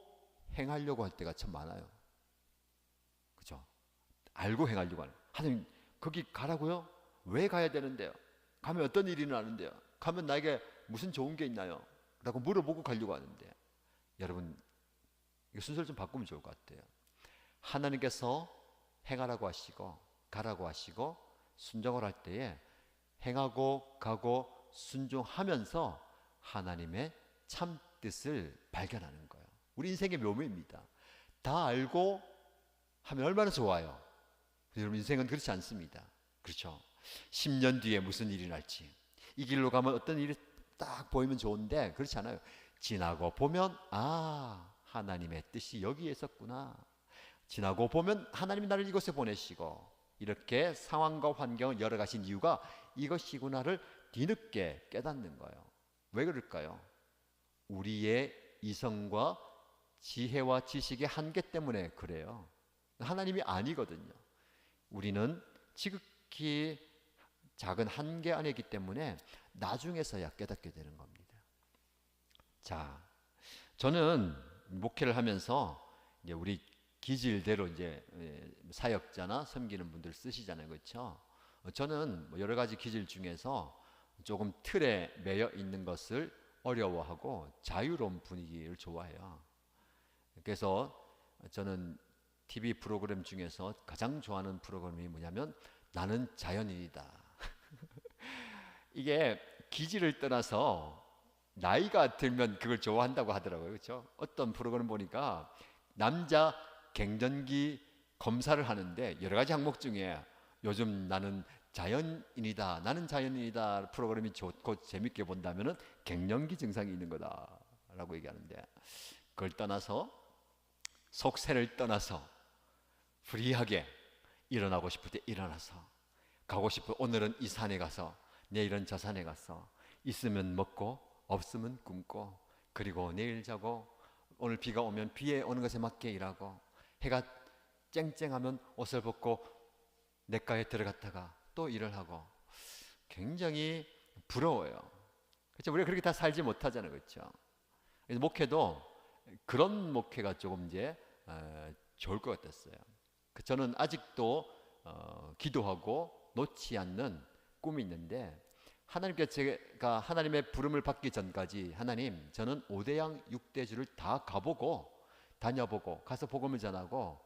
Speaker 1: 행하려고 할 때가 참 많아요. 그렇죠? 알고 행하려고 하는. 하나님, 거기 가라고요? 왜 가야 되는데요? 가면 어떤 일이 나는데요? 가면 나에게 무슨 좋은 게 있나요? 라고 물어보고 가려고 하는데, 여러분, 이 순서를 좀 바꾸면 좋을 것 같아요. 하나님께서 행하라고 하시고 가라고 하시고 순종을 할 때에 행하고 가고 순종하면서 하나님의 참 뜻을 발견하는 거예요. 우리 인생의 묘미입니다. 다 알고 하면 얼마나 좋아요. 여러분, 인생은 그렇지 않습니다. 그렇죠? 10년 뒤에 무슨 일이 날지, 이 길로 가면 어떤 일이 딱 보이면 좋은데 그렇지 않아요. 지나고 보면 하나님의 뜻이 여기에 있었구나. 지나고 보면 하나님이 나를 이곳에 보내시고 이렇게 상황과 환경을 열어가신 이유가 이것이구나를 뒤늦게 깨닫는 거예요. 왜 그럴까요? 우리의 이성과 지혜와 지식의 한계 때문에 그래요. 하나님이 아니거든요. 우리는 지극히 작은 한계 안에 있기 때문에 나중에서야 깨닫게 되는 겁니다. 자, 저는 목회를 하면서 이제 우리 기질대로 이제 사역자나 섬기는 분들 쓰시잖아요, 그렇죠? 저는 여러 가지 기질 중에서 조금 틀에 매여 있는 것을 어려워하고 자유로운 분위기를 좋아해요. 그래서 저는 TV 프로그램 중에서 가장 좋아하는 프로그램이 뭐냐면 나는 자연인이다. 이게 기질을 떠나서 나이가 들면 그걸 좋아한다고 하더라고요. 그렇죠? 어떤 프로그램 보니까 남자 갱년기 검사를 하는데 여러 가지 항목 중에 요즘 나는 자연인이다 프로그램이 좋고 재밌게 본다면은 갱년기 증상이 있는 거다라고 얘기하는데, 그걸 떠나서 속세를 떠나서 프리하게 일어나고 싶을 때 일어나서, 가고 싶을 오늘은 이 산에 가서, 내일은 저 산에 가서, 있으면 먹고 없으면 굶고, 그리고 내일 자고, 오늘 비가 오면 비에 오는 것에 맞게 일하고, 해가 쨍쨍하면 옷을 벗고 냇가에 들어갔다가 또 일을 하고, 굉장히 부러워요. 그렇죠? 우리가 그렇게 다 살지 못하잖아요, 그렇죠? 그래서 목회도 그런 목회가 조금 이제 좋을 것 같았어요. 저는 아직도 기도하고 놓지 않는 꿈이 있는데, 하나님께 제가 하나님의 부름을 받기 전까지 하나님, 저는 5대양 6대주를 다 가보고 다녀보고 가서 복음을 전하고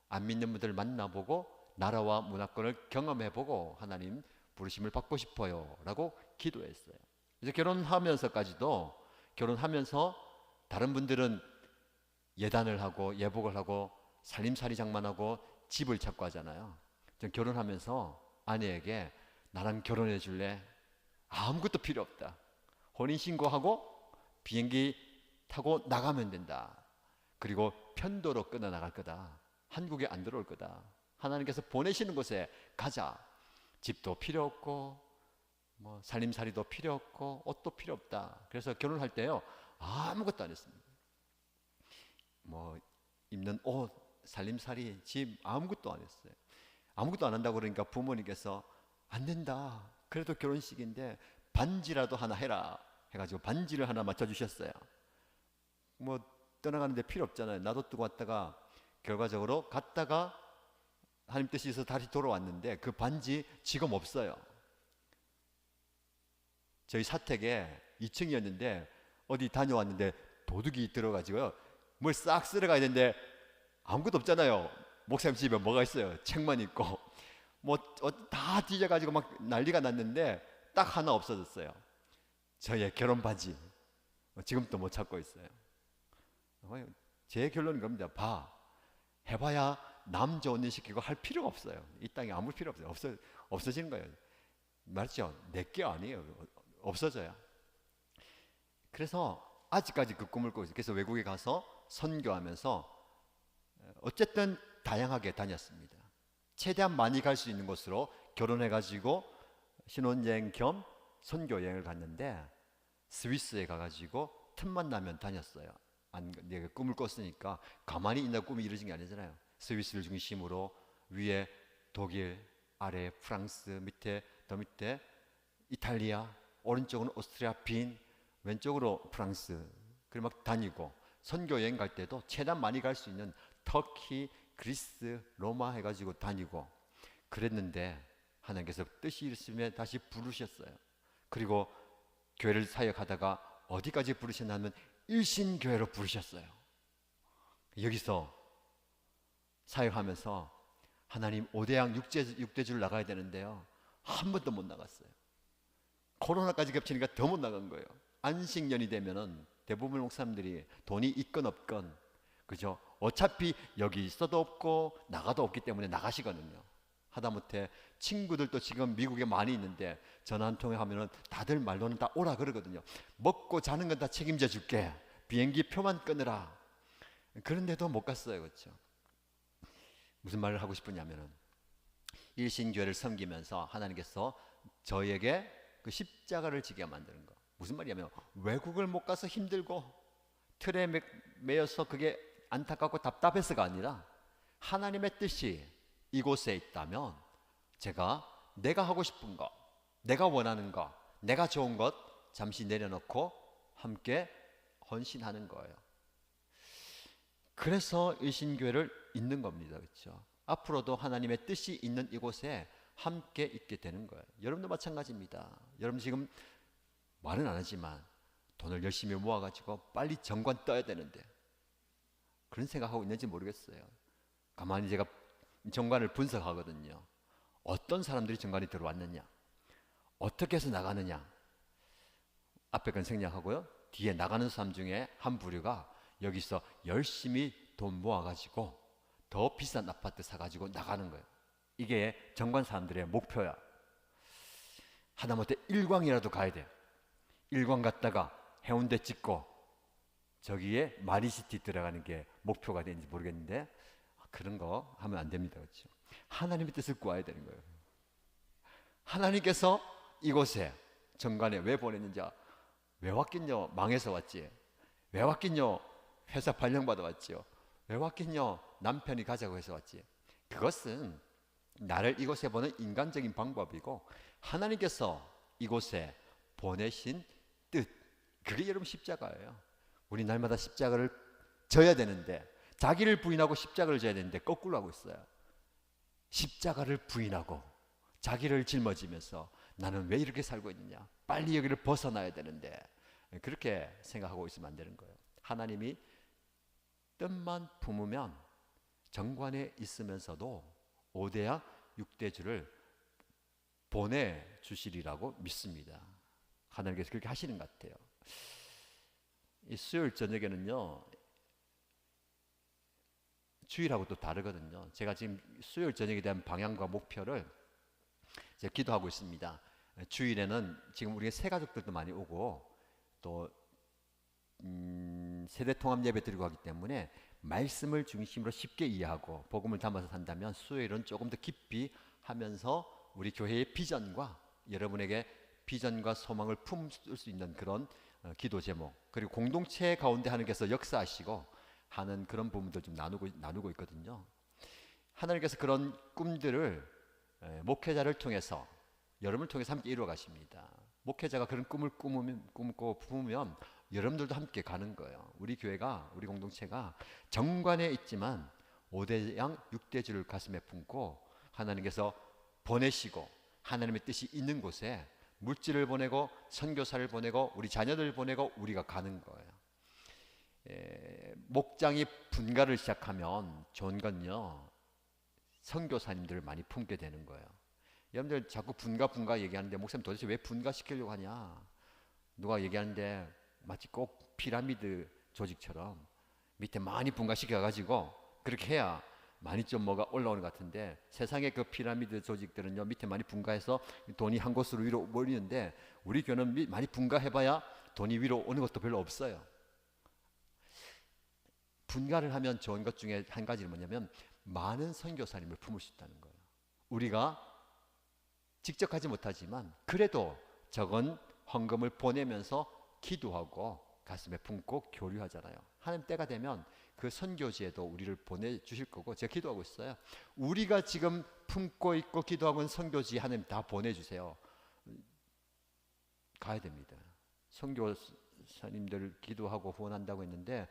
Speaker 1: 안 믿는 분들 만나보고 나라와 문화권을 경험해보고 하나님 부르심을 받고 싶어요 라고 기도했어요. 그래서 결혼하면서까지도, 결혼하면서 다른 분들은 예단을 하고 예복을 하고 살림살이 장만하고 집을 찾고 하잖아요. 전 결혼하면서 아내에게 나랑 결혼해 줄래? 아무것도 필요 없다. 혼인신고하고 비행기 타고 나가면 된다. 그리고 편도로 끊어 나갈 거다. 한국에 안 들어올 거다. 하나님께서 보내시는 곳에 가자. 집도 필요 없고 뭐 살림살이도 필요 없고 옷도 필요 없다. 그래서 결혼할 때요 아무것도 안 했습니다. 뭐 입는 옷, 살림살이, 집 아무것도 안 했어요. 아무것도 안 한다고 그러니까 부모님께서 안 된다. 그래도 결혼식인데 반지라도 하나 해라 해가지고 반지를 하나 맞춰주셨어요. 뭐 떠나가는데 필요 없잖아요. 놔뒀고 왔다가 결과적으로 갔다가 하나님 뜻이 있어서 다시 돌아왔는데 그 반지 지금 없어요. 저희 사택에 2층이었는데 어디 다녀왔는데 도둑이 들어가지고요 뭘 싹 쓸어가야 되는데 아무것도 없잖아요. 목사님 집에 뭐가 있어요? 책만 있고 뭐 다 뒤져가지고 막 난리가 났는데 딱 하나 없어졌어요. 저의 결혼 바지. 지금도 못 찾고 있어요. 제 결론은 겁니다. 해봐야 남 좋은 일 시키고 할 필요가 없어요. 이 땅에 아무 필요 없어요. 없어지는 거예요. 맞죠? 내게 아니에요. 없어져요. 그래서 아직까지 그 꿈을 꾸고 있어요. 그래서 외국에 가서 선교하면서 어쨌든 다양하게 다녔습니다. 최대한 많이 갈 수 있는 곳으로 결혼해가지고 신혼여행 겸 선교여행을 갔는데 스위스에 가가지고 틈만 나면 다녔어요. 내가 꿈을 꿨으니까 가만히 있는 꿈이 이루어진 게 아니잖아요. 스위스를 중심으로 위에 독일, 아래 프랑스, 밑에 더 밑에 이탈리아, 오른쪽은 오스트리아, 빈, 왼쪽으로 프랑스, 그리고 막 다니고 선교 여행 갈 때도 최대한 많이 갈 수 있는 터키, 그리스, 로마 해가지고 다니고 그랬는데 하나님께서 뜻이 있으면 다시 부르셨어요. 그리고 교회를 사역하다가 어디까지 부르셨냐면 일신교회로 부르셨어요. 여기서 사역하면서 하나님 5대양 6대주를 나가야 되는데요 한 번도 못 나갔어요. 코로나까지 겹치니까 더 못 나간 거예요. 안식년이 되면은 대부분 목사님들이 돈이 있건 없건 그죠? 어차피 여기 있어도 없고 나가도 없기 때문에 나가시거든요. 하다못해 친구들도 지금 미국에 많이 있는데 전화 한 통에 하면은 다들 말로는 다 오라 그러거든요. 먹고 자는 건 다 책임져 줄게. 비행기 표만 끊으라. 그런데도 못 갔어요. 그렇죠? 무슨 말을 하고 싶으냐면은 일신교회를 섬기면서 하나님께서 저에게 그 십자가를 지게 만드는 거. 무슨 말이냐면 외국을 못 가서 힘들고 틀에 매여서 그게 안타깝고 답답해서가 아니라 하나님의 뜻이 이곳에 있다면 내가 하고 싶은 거, 내가 원하는 거, 내가 좋은 것 잠시 내려놓고 함께 헌신하는 거예요. 그래서 일신교회를 잇는 겁니다. 그렇죠? 앞으로도 하나님의 뜻이 있는 이곳에 함께 있게 되는 거예요. 여러분도 마찬가지입니다. 여러분 지금 말은 안 하지만 돈을 열심히 모아가지고 빨리 정관 떠야 되는데 그런 생각하고 있는지 모르겠어요. 가만히 제가 정관을 분석하거든요. 어떤 사람들이 정관이 들어왔느냐, 어떻게 해서 나가느냐. 앞에 건 생략하고요. 뒤에 나가는 사람 중에 한 부류가 여기서 열심히 돈 모아가지고 더 비싼 아파트 사가지고 나가는 거예요. 이게 정관 사람들의 목표야. 하다못해 일광이라도 가야 돼. 일광 갔다가 해운대 찍고 저기에 마리시티 들어가는 게 목표가 되는지 모르겠는데 그런 거 하면 안 됩니다. 그렇죠? 하나님의 뜻을 구해야 되는 거예요. 하나님께서 이곳에 정관에 왜 보냈는지, 왜 왔겠뇨? 망해서 왔지. 왜 왔겠뇨? 회사 발령받아 왔지요. 왜 왔겠뇨? 남편이 가자고 해서 왔지. 그것은 나를 이곳에 보는 인간적인 방법이고 하나님께서 이곳에 보내신 뜻, 그게 여러분 십자가예요. 우리 날마다 십자가를 져야 되는데, 자기를 부인하고 십자가를 져야 되는데 거꾸로 하고 있어요. 십자가를 부인하고 자기를 짊어지면서 나는 왜 이렇게 살고 있느냐, 빨리 여기를 벗어나야 되는데, 그렇게 생각하고 있으면 안 되는 거예요. 하나님이 뜻만 품으면 정관에 있으면서도 5대양 6대주를 보내주시리라고 믿습니다. 하나님께서 그렇게 하시는 것 같아요. 이 수요일 저녁에는요, 주일하고 또 다르거든요. 제가 지금 수요일 저녁에 대한 방향과 목표를 제가 기도하고 있습니다. 주일에는 지금 우리 새 가족들도 많이 오고 또 세대 통합 예배 드리고 하기 때문에 말씀을 중심으로 쉽게 이해하고 복음을 담아서 산다면 수요일은 조금 더 깊이 하면서 우리 교회의 비전과 여러분에게 비전과 소망을 품을 수 있는 그런 기도 제목, 그리고 공동체 가운데 하나님께서 역사하시고 하는 그런 부분들 좀 나누고 있거든요. 하나님께서 그런 꿈들을 목회자를 통해서, 여러분을 통해서 함께 이루어 가십니다. 목회자가 그런 꿈을 꾸고 품으면 여러분들도 함께 가는 거예요. 우리 교회가, 우리 공동체가 정관에 있지만 5대양 6대주를 가슴에 품고 하나님께서 보내시고 하나님의 뜻이 있는 곳에 물질을 보내고 선교사를 보내고 우리 자녀들 보내고 우리가 가는 거예요. 목장이 분가를 시작하면 좋은 건요, 선교사님들을 많이 품게 되는 거예요. 여러분들 자꾸 분가 얘기하는데 목사님 도대체 왜 분가시키려고 하냐, 누가 얘기하는데 마치 꼭 피라미드 조직처럼 밑에 많이 분가시켜가지고 그렇게 해야 많이 좀 뭐가 올라오는 것 같은데, 세상의 그 피라미드 조직들은요, 밑에 많이 분가해서 돈이 한 곳으로 위로 몰리는데 우리 교회는 많이 분가해봐야 돈이 위로 오는 것도 별로 없어요. 분가를 하면 좋은 것 중에 한 가지는 뭐냐면 많은 선교사님을 품을 수 있다는 거예요. 우리가 직접 하지 못하지만 그래도 적은 헌금을 보내면서 기도하고 가슴에 품고 교류하잖아요. 하나님 때가 되면 그 선교지에도 우리를 보내주실 거고, 제가 기도하고 있어요. 우리가 지금 품고 있고 기도하고 있는 선교지 하나님 다 보내주세요. 가야 됩니다. 선교사님들 기도하고 후원한다고 했는데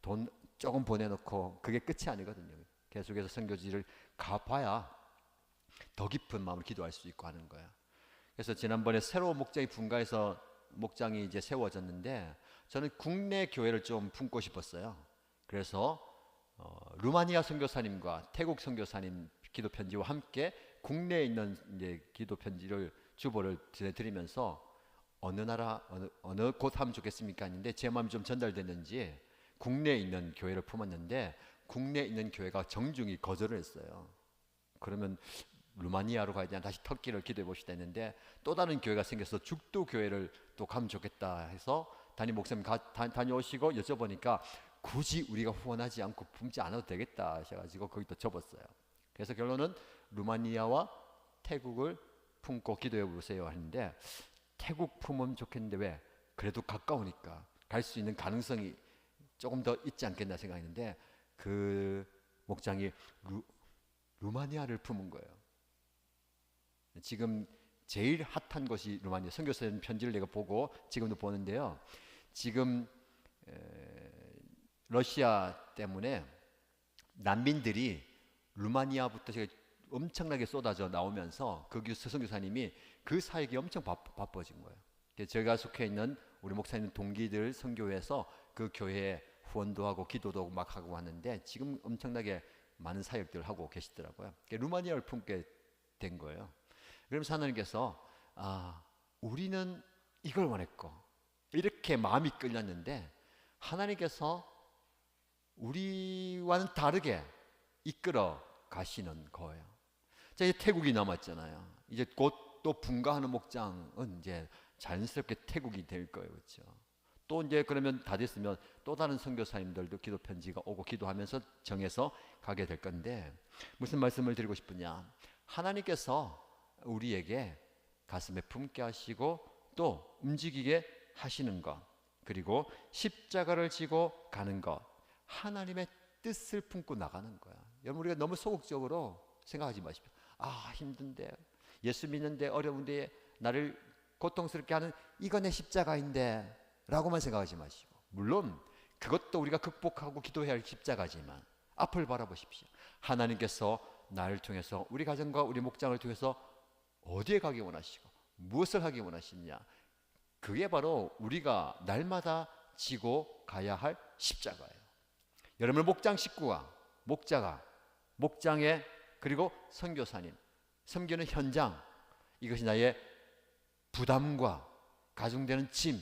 Speaker 1: 돈 조금 보내놓고 그게 끝이 아니거든요. 계속해서 선교지를 가봐야 더 깊은 마음으로 기도할 수 있고 하는 거예요. 그래서 지난번에 새로운 목장이 분가해서 목장이 이제 세워졌는데 저는 국내 교회를 좀 품고 싶었어요. 그래서 루마니아 선교사님과 태국 선교사님 기도 편지와 함께 국내에 있는 이제 기도 편지를 주보를 드리면서 어느 나라 어느 곳 하면 좋겠습니까 했는데 제 마음이 좀 전달됐는지 국내에 있는 교회를 품었는데 국내에 있는 교회가 정중히 거절을 했어요. 그러면 루마니아로 가야 되나 다시 터키를 기도해 봅시다 했는데 또 다른 교회가 생겨서 죽도 교회를 또 가면 좋겠다 해서 담임 목사님 다녀오시고 여쭤보니까 굳이 우리가 후원하지 않고 품지 않아도 되겠다 하셔가지고 거기 또 접었어요. 그래서 결론은 루마니아와 태국을 품고 기도해 보세요 하는데, 태국 품으면 좋겠는데 왜? 그래도 가까우니까 갈 수 있는 가능성이 조금 더 있지 않겠나 생각했는데, 그 목장이 루마니아를 품은 거예요. 지금 제일 핫한 것이 루마니아. 선교사님 편지를 내가 보고 지금도 보는데요. 지금 러시아 때문에 난민들이 루마니아부터 제가 엄청나게 쏟아져 나오면서 그 선교사님이 그 사역이 엄청 바빠진 거예요. 제가 속해 있는 우리 목사님 동기들 선교회에서 그 교회에 후원도 하고 기도도 막 하고 하는데, 지금 엄청나게 많은 사역들을 하고 계시더라고요. 루마니아를 품게 된 거예요. 그러면서 하나님께서 우리는 이걸 원했고 이렇게 마음이 끌렸는데, 하나님께서 우리와는 다르게 이끌어 가시는 거예요. 자, 이제 태국이 남았잖아요. 이제 곧 또 분가하는 목장은 이제 자연스럽게 태국이 될 거예요. 그렇죠? 또 이제 그러면 다 됐으면 또 다른 선교사님들도 기도 편지가 오고 기도하면서 정해서 가게 될 건데, 무슨 말씀을 드리고 싶으냐? 하나님께서 우리에게 가슴에 품게 하시고 또 움직이게 하시는 것, 그리고 십자가를 지고 가는 것, 하나님의 뜻을 품고 나가는 거야. 여러분, 우리가 너무 소극적으로 생각하지 마십시오. 힘든데, 예수 믿는데 어려운데, 나를 고통스럽게 하는 이거 내 십자가인데 라고만 생각하지 마시고, 물론 그것도 우리가 극복하고 기도해야 할 십자가지만 앞을 바라보십시오. 하나님께서 나를 통해서, 우리 가정과 우리 목장을 통해서 어디에 가기 원하시고 무엇을 하기 원하시냐, 그게 바로 우리가 날마다 지고 가야 할 십자가예요. 여러분, 목장 식구가, 목자가, 목장에, 그리고 선교사님, 섬기는 현장, 이것이 나의 부담과 가중되는 짐,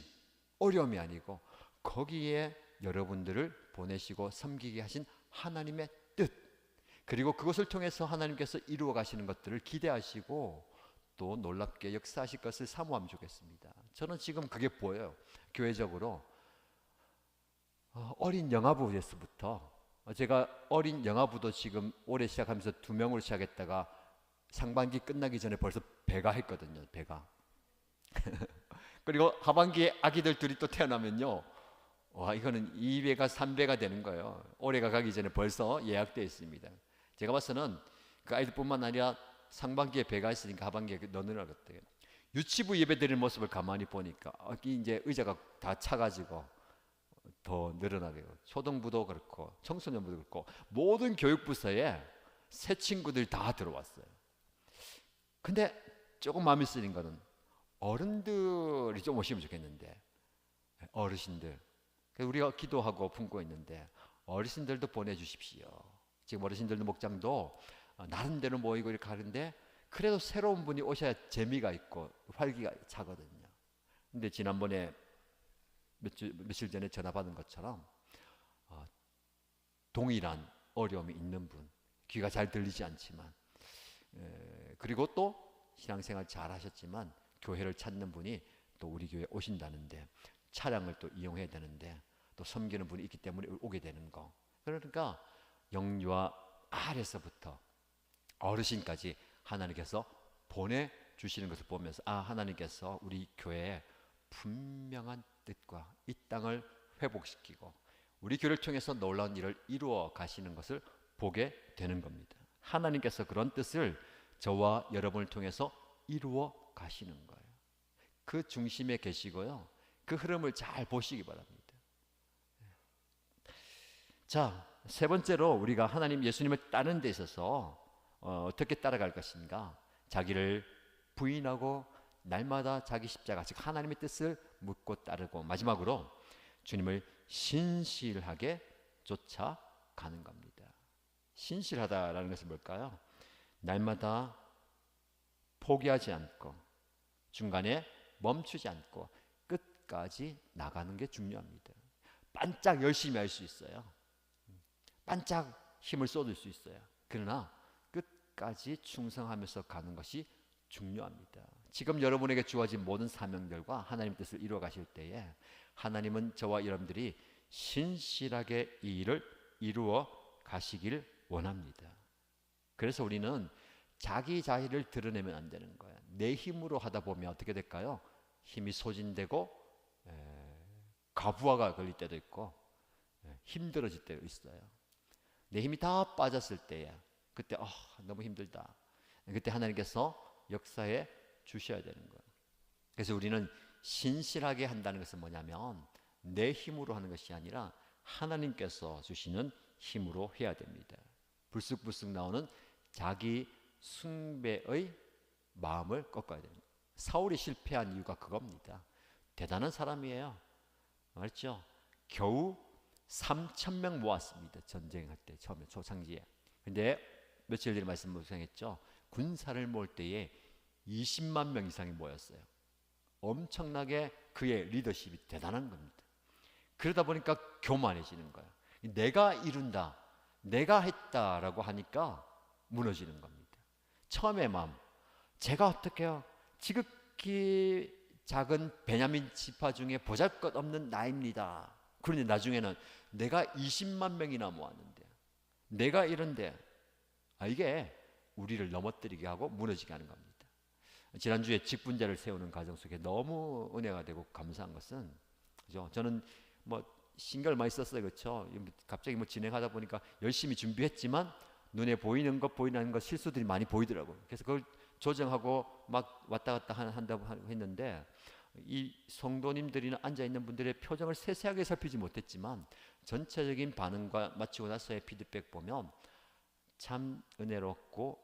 Speaker 1: 어려움이 아니고 거기에 여러분들을 보내시고 섬기게 하신 하나님의 뜻, 그리고 그것을 통해서 하나님께서 이루어 가시는 것들을 기대하시고 또 놀랍게 역사하실 것을 사모하면 좋겠습니다. 저는 지금 그게 보여요. 교회적으로 어린 영아부에서부터, 제가 어린 영아부도 지금 올해 시작하면서 2명으로 시작했다가 상반기 끝나기 전에 벌써 배가 했거든요. 배가. 그리고 하반기에 아기들 둘이 또 태어나면요, 이거는 2배가 3배가 되는 거예요. 올해가 가기 전에 벌써 예약되어 있습니다. 제가 봐서는 그 아이들뿐만 아니라 상반기에 배가 있으니까 하반기에 더 늘어나겠대요. 유치부 예배 드리는 모습을 가만히 보니까 이제 의자가 다 차가지고 더 늘어나게, 초등부도 그렇고 청소년부도 그렇고 모든 교육부서에 새 친구들이 다 들어왔어요. 근데 조금 마음이 쓰린 거는 어른들이 좀 오시면 좋겠는데, 어르신들, 우리가 기도하고 품고 있는데 어르신들도 보내주십시오. 지금 어르신들도 목장도 나름대로 모이고 이렇게 하는데, 그래도 새로운 분이 오셔야 재미가 있고 활기가 차거든요. 근데 지난번에 며칠 전에 전화 받은 것처럼 동일한 어려움이 있는 분, 귀가 잘 들리지 않지만, 그리고 또 신앙생활 잘 하셨지만 교회를 찾는 분이 또 우리 교회에 오신다는데, 차량을 또 이용해야 되는데 또 섬기는 분이 있기 때문에 오게 되는 거. 그러니까 영유아 아래서부터 어르신까지 하나님께서 보내주시는 것을 보면서, 하나님께서 우리 교회에 분명한 뜻과 이 땅을 회복시키고 우리 교회를 통해서 놀라운 일을 이루어 가시는 것을 보게 되는 겁니다. 하나님께서 그런 뜻을 저와 여러분을 통해서 이루어 가시는 거예요. 그 중심에 계시고요, 그 흐름을 잘 보시기 바랍니다. 자, 세 번째로 우리가 하나님 예수님을 따르는 데 있어서 어떻게 따라갈 것인가, 자기를 부인하고 날마다 자기 십자가, 즉 하나님의 뜻을 묻고 따르고, 마지막으로 주님을 신실하게 쫓아가는 겁니다. 신실하다라는 것은 뭘까요? 날마다 포기하지 않고 중간에 멈추지 않고 끝까지 나가는 게 중요합니다. 반짝 열심히 할 수 있어요. 반짝 힘을 쏟을 수 있어요. 그러나 끝까지 충성하면서 가는 것이 중요합니다. 지금 여러분에게 주어진 모든 사명들과 하나님 뜻을 이루어 가실 때에 하나님은 저와 여러분들이 신실하게 이 일을 이루어 가시길 원합니다. 그래서 우리는 자기 자신을 드러내면 안 되는 거예요. 내 힘으로 하다 보면 어떻게 될까요? 힘이 소진되고 과부하가 걸릴 때도 있고 힘들어질 때도 있어요. 내 힘이 다 빠졌을 때야. 그때 너무 힘들다. 그때 하나님께서 역사에 주셔야 되는 거예요. 그래서 우리는 신실하게 한다는 것은 뭐냐면 내 힘으로 하는 것이 아니라 하나님께서 주시는 힘으로 해야 됩니다. 불쑥불쑥 나오는 자기 숭배의 마음을 꺾어야 됩니다. 사울이 실패한 이유가 그겁니다. 대단한 사람이에요. 알죠? 겨우 3,000명 모았습니다. 전쟁할 때 처음에 초창기에. 근데 며칠 전에 말씀 묵상했죠. 군사를 모을 때에 20만 명 이상이 모였어요. 엄청나게 그의 리더십이 대단한 겁니다. 그러다 보니까 교만해지는 거예요. 내가 이룬다, 내가 했다라고 하니까 무너지는 겁니다. 처음에 마음, 제가 어떻게요? 지극히 작은 베냐민 지파 중에 보잘것없는 나입니다. 그런데 나중에는 내가 20만 명이나 모았는데, 내가 이런데, 이게 우리를 넘어뜨리게 하고 무너지게 하는 겁니다. 지난주에 직분자를 세우는 과정 속에 너무 은혜가 되고 감사한 것은, 그죠? 저는 신경을 많이 썼어요. 그렇죠? 갑자기 진행하다 보니까 열심히 준비했지만 눈에 보이는 것 실수들이 많이 보이더라고요. 그래서 그걸 조정하고 막 왔다 갔다 한다고 했는데, 이 성도님들이나 앉아있는 분들의 표정을 세세하게 살피지 못했지만 전체적인 반응과 마치고 나서의 피드백 보면 참 은혜롭고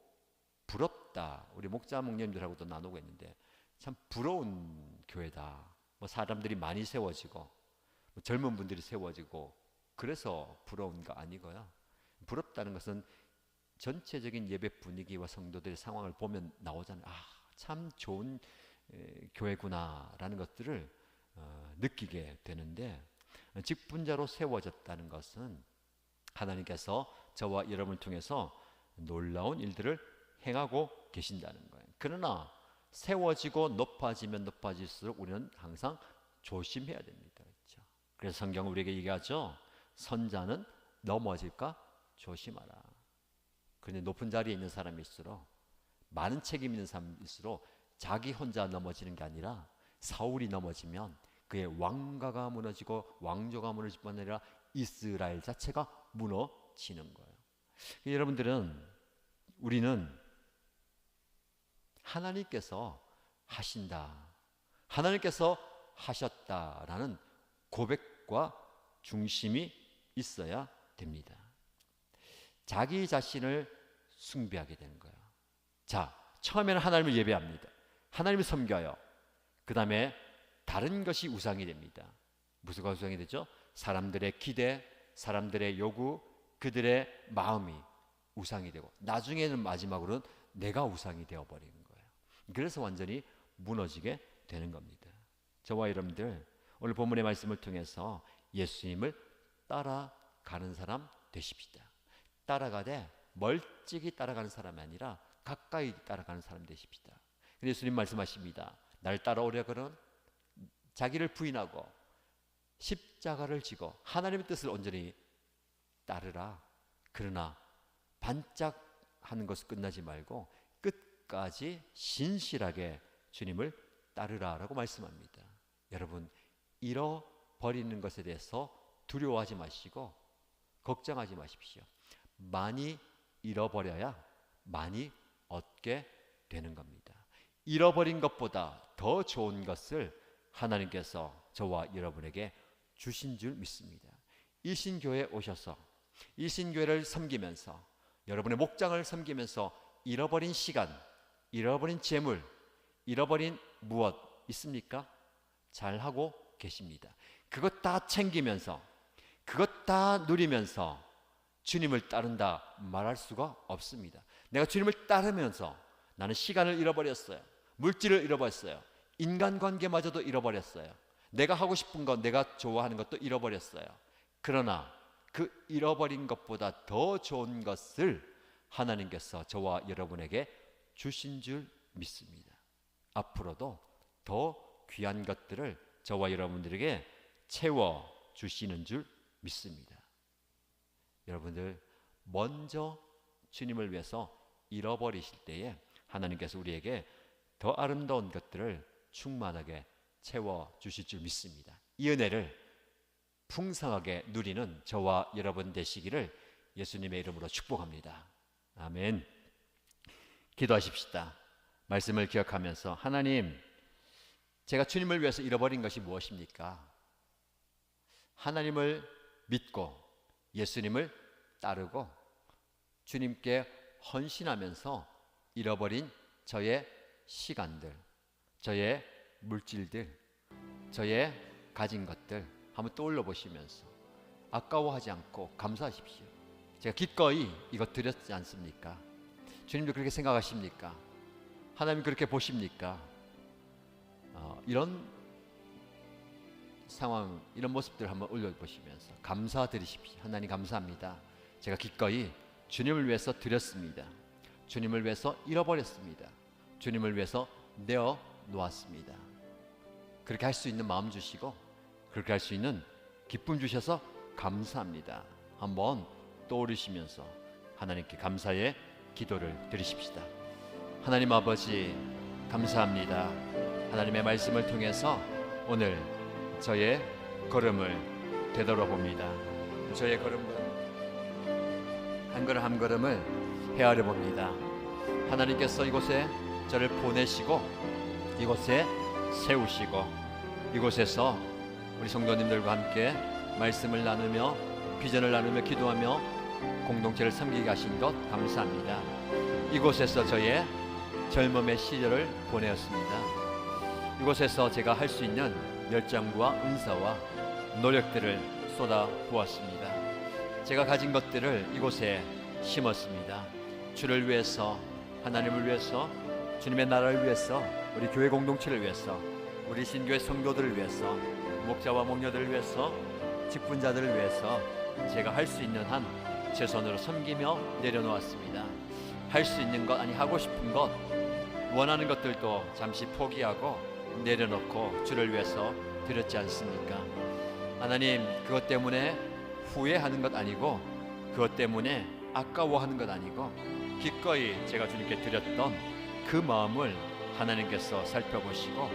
Speaker 1: 부럽다. 우리 목자 목님들하고도 나누고 있는데 참 부러운 교회다. 사람들이 많이 세워지고 젊은 분들이 세워지고 그래서 부러운 거 아니고요. 부럽다는 것은 전체적인 예배 분위기와 성도들의 상황을 보면 나오잖아요. 참 좋은 교회구나라는 것들을 느끼게 되는데, 직분자로 세워졌다는 것은 하나님께서 저와 여러분을 통해서 놀라운 일들을 행하고 계신다는 거예요. 그러나 세워지고 높아지면 높아질수록 우리는 항상 조심해야 됩니다. 그렇죠? 그래서 성경은 우리에게 얘기하죠. 선자는 넘어질까 조심하라. 그런데 높은 자리에 있는 사람일수록, 많은 책임 있는 사람일수록 자기 혼자 넘어지는 게 아니라 사울이 넘어지면 그의 왕가가 무너지고 왕조가 무너질 뿐 아니라 이스라엘 자체가 무너지는 거예요. 우리는 하나님께서 하신다, 하나님께서 하셨다라는 고백과 중심이 있어야 됩니다. 자기 자신을 숭배하게 되는 거예요. 자, 처음에는 하나님을 예배합니다. 하나님을 섬겨요. 그 다음에 다른 것이 우상이 됩니다. 무슨 우상이 되죠? 사람들의 기대, 사람들의 요구, 그들의 마음이 우상이 되고, 나중에는 마지막으로는 내가 우상이 되어버리는 거예요. 그래서 완전히 무너지게 되는 겁니다. 저와 여러분들 오늘 본문의 말씀을 통해서 예수님을 따라가는 사람 되십시다. 따라가되 멀찍이 따라가는 사람이 아니라 가까이 따라가는 사람 되십시다. 근데 예수님 말씀하십니다. 날 따라오려거든 자기를 부인하고 십자가를 지고 하나님의 뜻을 온전히 따르라. 그러나 반짝하는 것을 끝나지 말고 끝까지 신실하게 주님을 따르라라고 말씀합니다. 여러분, 잃어버리는 것에 대해서 두려워하지 마시고 걱정하지 마십시오. 많이 잃어버려야 많이 얻게 되는 겁니다. 잃어버린 것보다 더 좋은 것을 하나님께서 저와 여러분에게 주신 줄 믿습니다. 이 신교회에 오셔서 이 신교회를 섬기면서 여러분의 목장을 섬기면서 잃어버린 시간, 잃어버린 재물, 잃어버린 무엇 있습니까? 잘하고 계십니다. 그것 다 챙기면서 그것 다 누리면서 주님을 따른다 말할 수가 없습니다. 내가 주님을 따르면서 나는 시간을 잃어버렸어요. 물질을 잃어버렸어요. 인간관계마저도 잃어버렸어요. 내가 하고 싶은 것, 내가 좋아하는 것도 잃어버렸어요. 그러나 그 잃어버린 것보다 더 좋은 것을 하나님께서 저와 여러분에게 주신 줄 믿습니다. 앞으로도 더 귀한 것들을 저와 여러분들에게 채워주시는 줄 믿습니다. 여러분들 먼저 주님을 위해서 잃어버리실 때에 하나님께서 우리에게 더 아름다운 것들을 충만하게 채워주실 줄 믿습니다. 이 은혜를 풍성하게 누리는 저와 여러분 되시기를 예수님의 이름으로 축복합니다. 아멘. 기도하십시다. 말씀을 기억하면서, 하나님, 제가 주님을 위해서 잃어버린 것이 무엇입니까? 하나님을 믿고 예수님을 따르고 주님께 헌신하면서 잃어버린 저의 시간들, 저의 물질들, 저의 가진 것들 한번 떠올려 보시면서 아까워하지 않고 감사하십시오. 제가 기꺼이 이것 드렸지 않습니까? 주님도 그렇게 생각하십니까? 하나님 그렇게 보십니까? 이런 상황, 이런 모습들 한번 올려보시면서 감사드리십시오. 하나님 감사합니다. 제가 기꺼이 주님을 위해서 드렸습니다. 주님을 위해서 잃어버렸습니다. 주님을 위해서 내어 놓았습니다. 그렇게 할 수 있는 마음 주시고 그렇게 할 수 있는 기쁨 주셔서 감사합니다. 한번 떠오르시면서 하나님께 감사의 기도를 드리십시다. 하나님 아버지 감사합니다. 하나님의 말씀을 통해서 오늘 저의 걸음을 되돌아봅니다. 저의 걸음은 한 걸음 한 걸음을 헤아려 봅니다. 하나님께서 이곳에 저를 보내시고 이곳에 세우시고 이곳에서 우리 성도님들과 함께 말씀을 나누며 비전을 나누며 기도하며 공동체를 섬기게 하신 것 감사합니다. 이곳에서 저의 젊음의 시절을 보내었습니다. 이곳에서 제가 할 수 있는 열정과 은사와 노력들을 쏟아 부었습니다. 제가 가진 것들을 이곳에 심었습니다. 주를 위해서, 하나님을 위해서, 주님의 나라를 위해서, 우리 교회 공동체를 위해서, 우리 신교회 성도들을 위해서, 목자와 목녀들을 위해서, 직분자들을 위해서 제가 할 수 있는 한 최선으로 섬기며 내려놓았습니다. 할 수 있는 것, 아니 하고 싶은 것, 원하는 것들도 잠시 포기하고 내려놓고 주를 위해서 드렸지 않습니까? 하나님, 그것 때문에 후회하는 것 아니고 그것 때문에 아까워하는 것 아니고 기꺼이 제가 주님께 드렸던 그 마음을 하나님께서 살펴보시고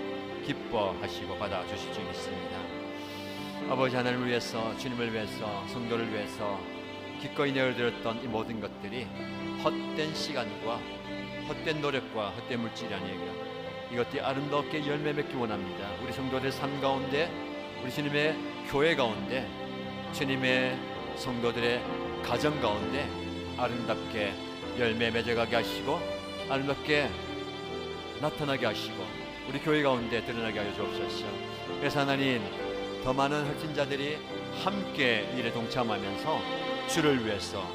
Speaker 1: 기뻐하시고 받아주실 줄 믿습니다. 아버지 하나님을 위해서, 주님을 위해서, 성도를 위해서 기꺼이 내어드렸던 이 모든 것들이 헛된 시간과 헛된 노력과 헛된 물질이 아니에요. 이것들이 아름답게 열매 맺기 원합니다. 우리 성도들 삶 가운데, 우리 주님의 교회 가운데, 주님의 성도들의 가정 가운데 아름답게 열매 맺어가게 하시고 아름답게 나타나게 하시고 우리 교회 가운데 드러나게 하여 주옵소서. 그래서 하나님, 더 많은 혈신자들이 함께 일에 동참하면서 주를 위해서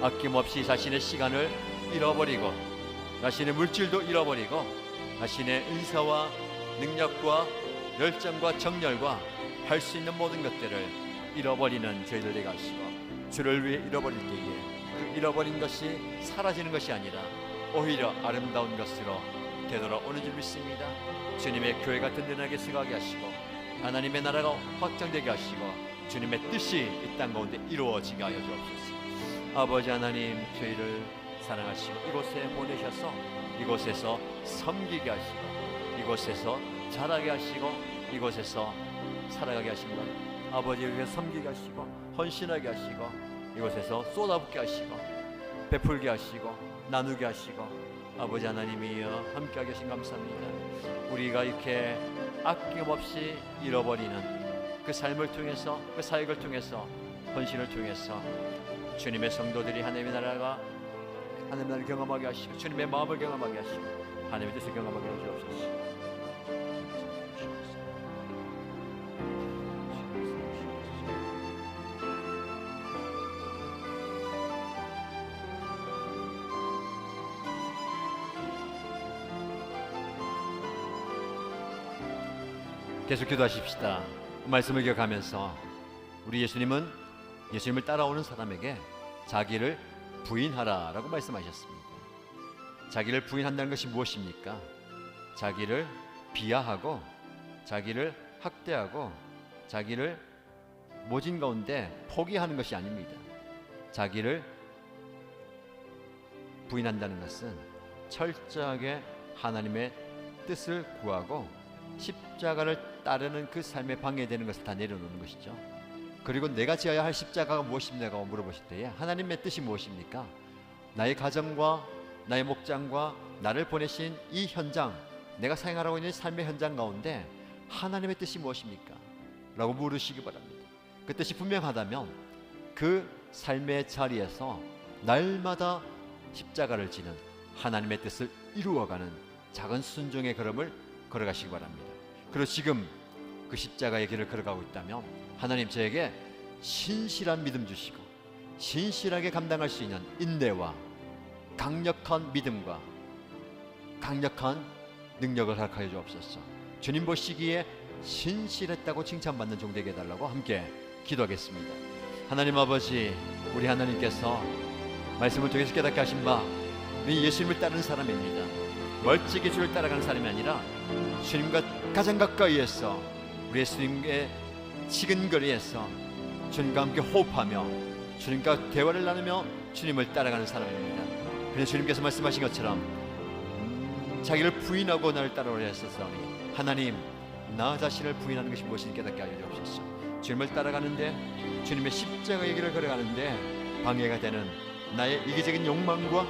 Speaker 1: 아낌없이 자신의 시간을 잃어버리고 자신의 물질도 잃어버리고 자신의 은사와 능력과 열정과 정열과 할 수 있는 모든 것들을 잃어버리는 저희들 되게 하시고 주를 위해 잃어버릴 때에 그 잃어버린 것이 사라지는 것이 아니라 오히려 아름다운 것으로 되돌아오는 줄 믿습니다. 주님의 교회가 든든하게 서가게 하시고 하나님의 나라가 확장되게 하시고 주님의 뜻이 이 땅 가운데 이루어지게 하여 주옵소서. 아버지 하나님, 저희를 사랑하시고 이곳에 보내셔서 이곳에서 섬기게 하시고 이곳에서 자라게 하시고 이곳에서 살아가게 하신 것, 아버지에게 섬기게 하시고 헌신하게 하시고 이곳에서 쏟아붓게 하시고 베풀게 하시고 나누게 하시고 아버지 하나님이여 함께하게 하신 감사합니다. 우리가 이렇게 아낌없이 잃어버리는 그 삶을 통해서, 그 사역을 통해서, 헌신을 통해서 주님의 성도들이 하나님의 나라를 경험하게 하시고 주님의 마음을 경험하게 하시고 하나님의 뜻을 경험하게 해 주옵소서. 계속 기도하십시다. 말씀을 기억하면서 우리 예수님은 예수님을 따라오는 사람에게 자기를 부인하라라고 말씀하셨습니다. 자기를 부인한다는 것이 무엇입니까? 자기를 비하하고 자기를 학대하고 자기를 모진 가운데 포기하는 것이 아닙니다. 자기를 부인한다는 것은 철저하게 하나님의 뜻을 구하고 십자가를 따르는 그 삶에 방해되는 것을 다 내려놓는 것이죠. 그리고 내가 지어야 할 십자가가 무엇입니까? 물어보실 때에 하나님의 뜻이 무엇입니까? 나의 가정과 나의 목장과 나를 보내신 이 현장, 내가 사용하고 있는 삶의 현장 가운데 하나님의 뜻이 무엇입니까? 라고 물으시기 바랍니다. 그 뜻이 분명하다면 그 삶의 자리에서 날마다 십자가를 지는 하나님의 뜻을 이루어가는 작은 순종의 걸음을 걸어가시기 바랍니다. 그리고 지금 그 십자가의 길을 걸어가고 있다면 하나님 저에게 신실한 믿음 주시고 신실하게 감당할 수 있는 인내와 강력한 믿음과 강력한 능력을 허락하여 주옵소서. 주님 보시기에 신실했다고 칭찬받는 종 되게 해달라고 함께 기도하겠습니다. 하나님 아버지, 우리 하나님께서 말씀을 통해서 깨닫게 하신 바 우리 예수님을 따르는 사람입니다. 멀찍이 주를 따라가는 사람이 아니라 주님과 가장 가까이에서 우리 예수님의 지근거리에서 주님과 함께 호흡하며 주님과 대화를 나누며 주님을 따라가는 사람입니다. 그래서 주님께서 말씀하신 것처럼 자기를 부인하고 나를 따라오려 했었사오니 하나님, 나 자신을 부인하는 것이 무엇인지 깨닫게 하여 주옵소서. 주님을 따라가는데 주님의 십자가의 길을 걸어가는데 방해가 되는 나의 이기적인 욕망과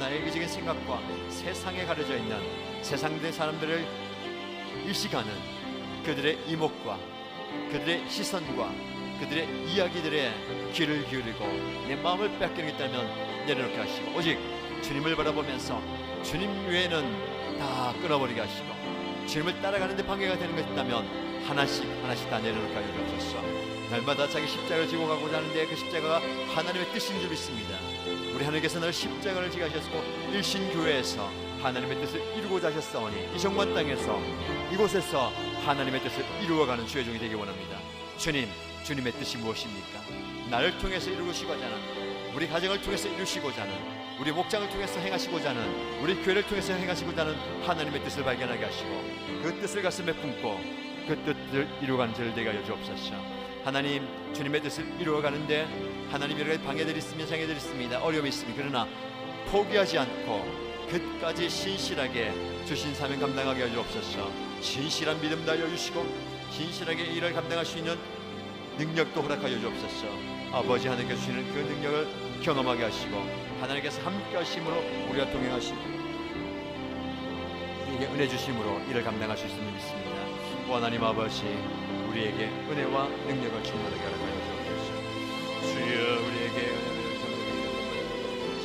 Speaker 1: 나의 이기적인 생각과 세상에 가려져 있는 세상의 사람들을 일식하는 그들의 이목과 그들의 시선과 그들의 이야기들에 귀를 기울이고 내 마음을 뺏기는 게 있다면 내려놓게 하시고 오직 주님을 바라보면서 주님 외에는 다 끊어버리게 하시고 주님을 따라가는데 방해가 되는 것이 있다면 하나씩 다 내려놓게 하여 주옵소서. 날마다 자기 십자가를 지고 가고자 하는데 그 십자가가 하나님의 뜻인 줄 믿습니다. 우리 하나님께서 나를 십자가를 지게 하셨고 일신교회에서 하나님의 뜻을 이루고자 하셨사오니 이 정관 땅에서 이곳에서 하나님의 뜻을 이루어가는 주의 종이 되기 원합니다. 주님, 주님의 뜻이 무엇입니까? 나를 통해서 이루시고자 하는, 우리 가정을 통해서 이루시고자 하는, 우리 목장을 통해서 행하시고자 하는, 우리 교회를 통해서 행하시고자 하는 하나님의 뜻을 발견하게 하시고 그 뜻을 가슴에 품고 그 뜻을 이루어가는 저를 되게 하여 주옵소서. 하나님, 주님의 뜻을 이루어가는데 하나님 여러 가지 방해들이 있으면 장애들이 있습니다. 어려움이 있습니다. 그러나 포기하지 않고 끝까지 신실하게 주신 사명 감당하게 하여 주옵소서. 신실한 믿음 다하여 주시고 신실하게 일을 감당할 수 있는 능력도 허락하여 주옵소서. 아버지 하나님께서 주시는 그 능력을 경험하게 하시고 하나님께서 함께 하심으로 우리가 동행하시고 우리에게 은혜 주심으로 일을 감당할 수 있음을 믿습니다. 하나님 아버지, 우리에게 은혜와 능력을 충만하게 허락하여 주옵소서. 주여, 우리에게 은혜를 충만하게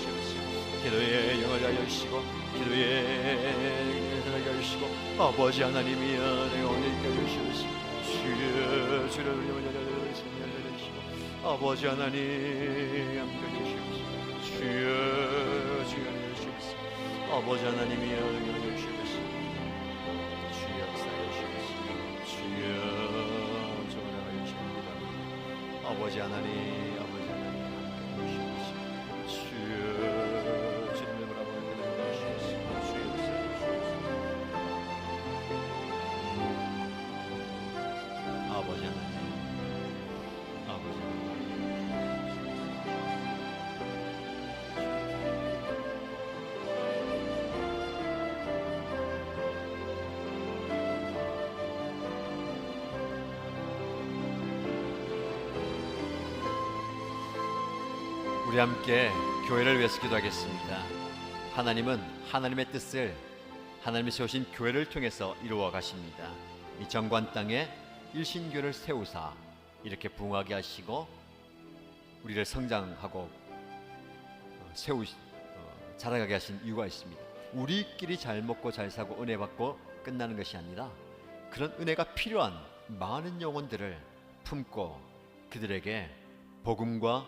Speaker 1: 주옵소서. 기도에 영을 하시고 기도에 응답하게 하시고 아버지 하나님이여 내가 오늘까지 주옵소서. 주여, 주를 하시고 아버지 하나님 함께 주옵소서. 주여, 주여 주옵소서. 아버지 하나님이여 영을 주옵소서. 주여 역사해 주옵소서. 주여 전하여 주옵소서. 아버지 하나님 우리 함께 교회를 위해서 기도하겠습니다. 하나님은 하나님의 뜻을 하나님이 세우신 교회를 통해서 이루어 가십니다. 이 정관 땅에 일신교를 세우사 이렇게 부흥하게 하시고 우리를 성장하고 자라가게 하신 이유가 있습니다. 우리끼리 잘 먹고 잘 사고 은혜 받고 끝나는 것이 아니라 그런 은혜가 필요한 많은 영혼들을 품고 그들에게 복음과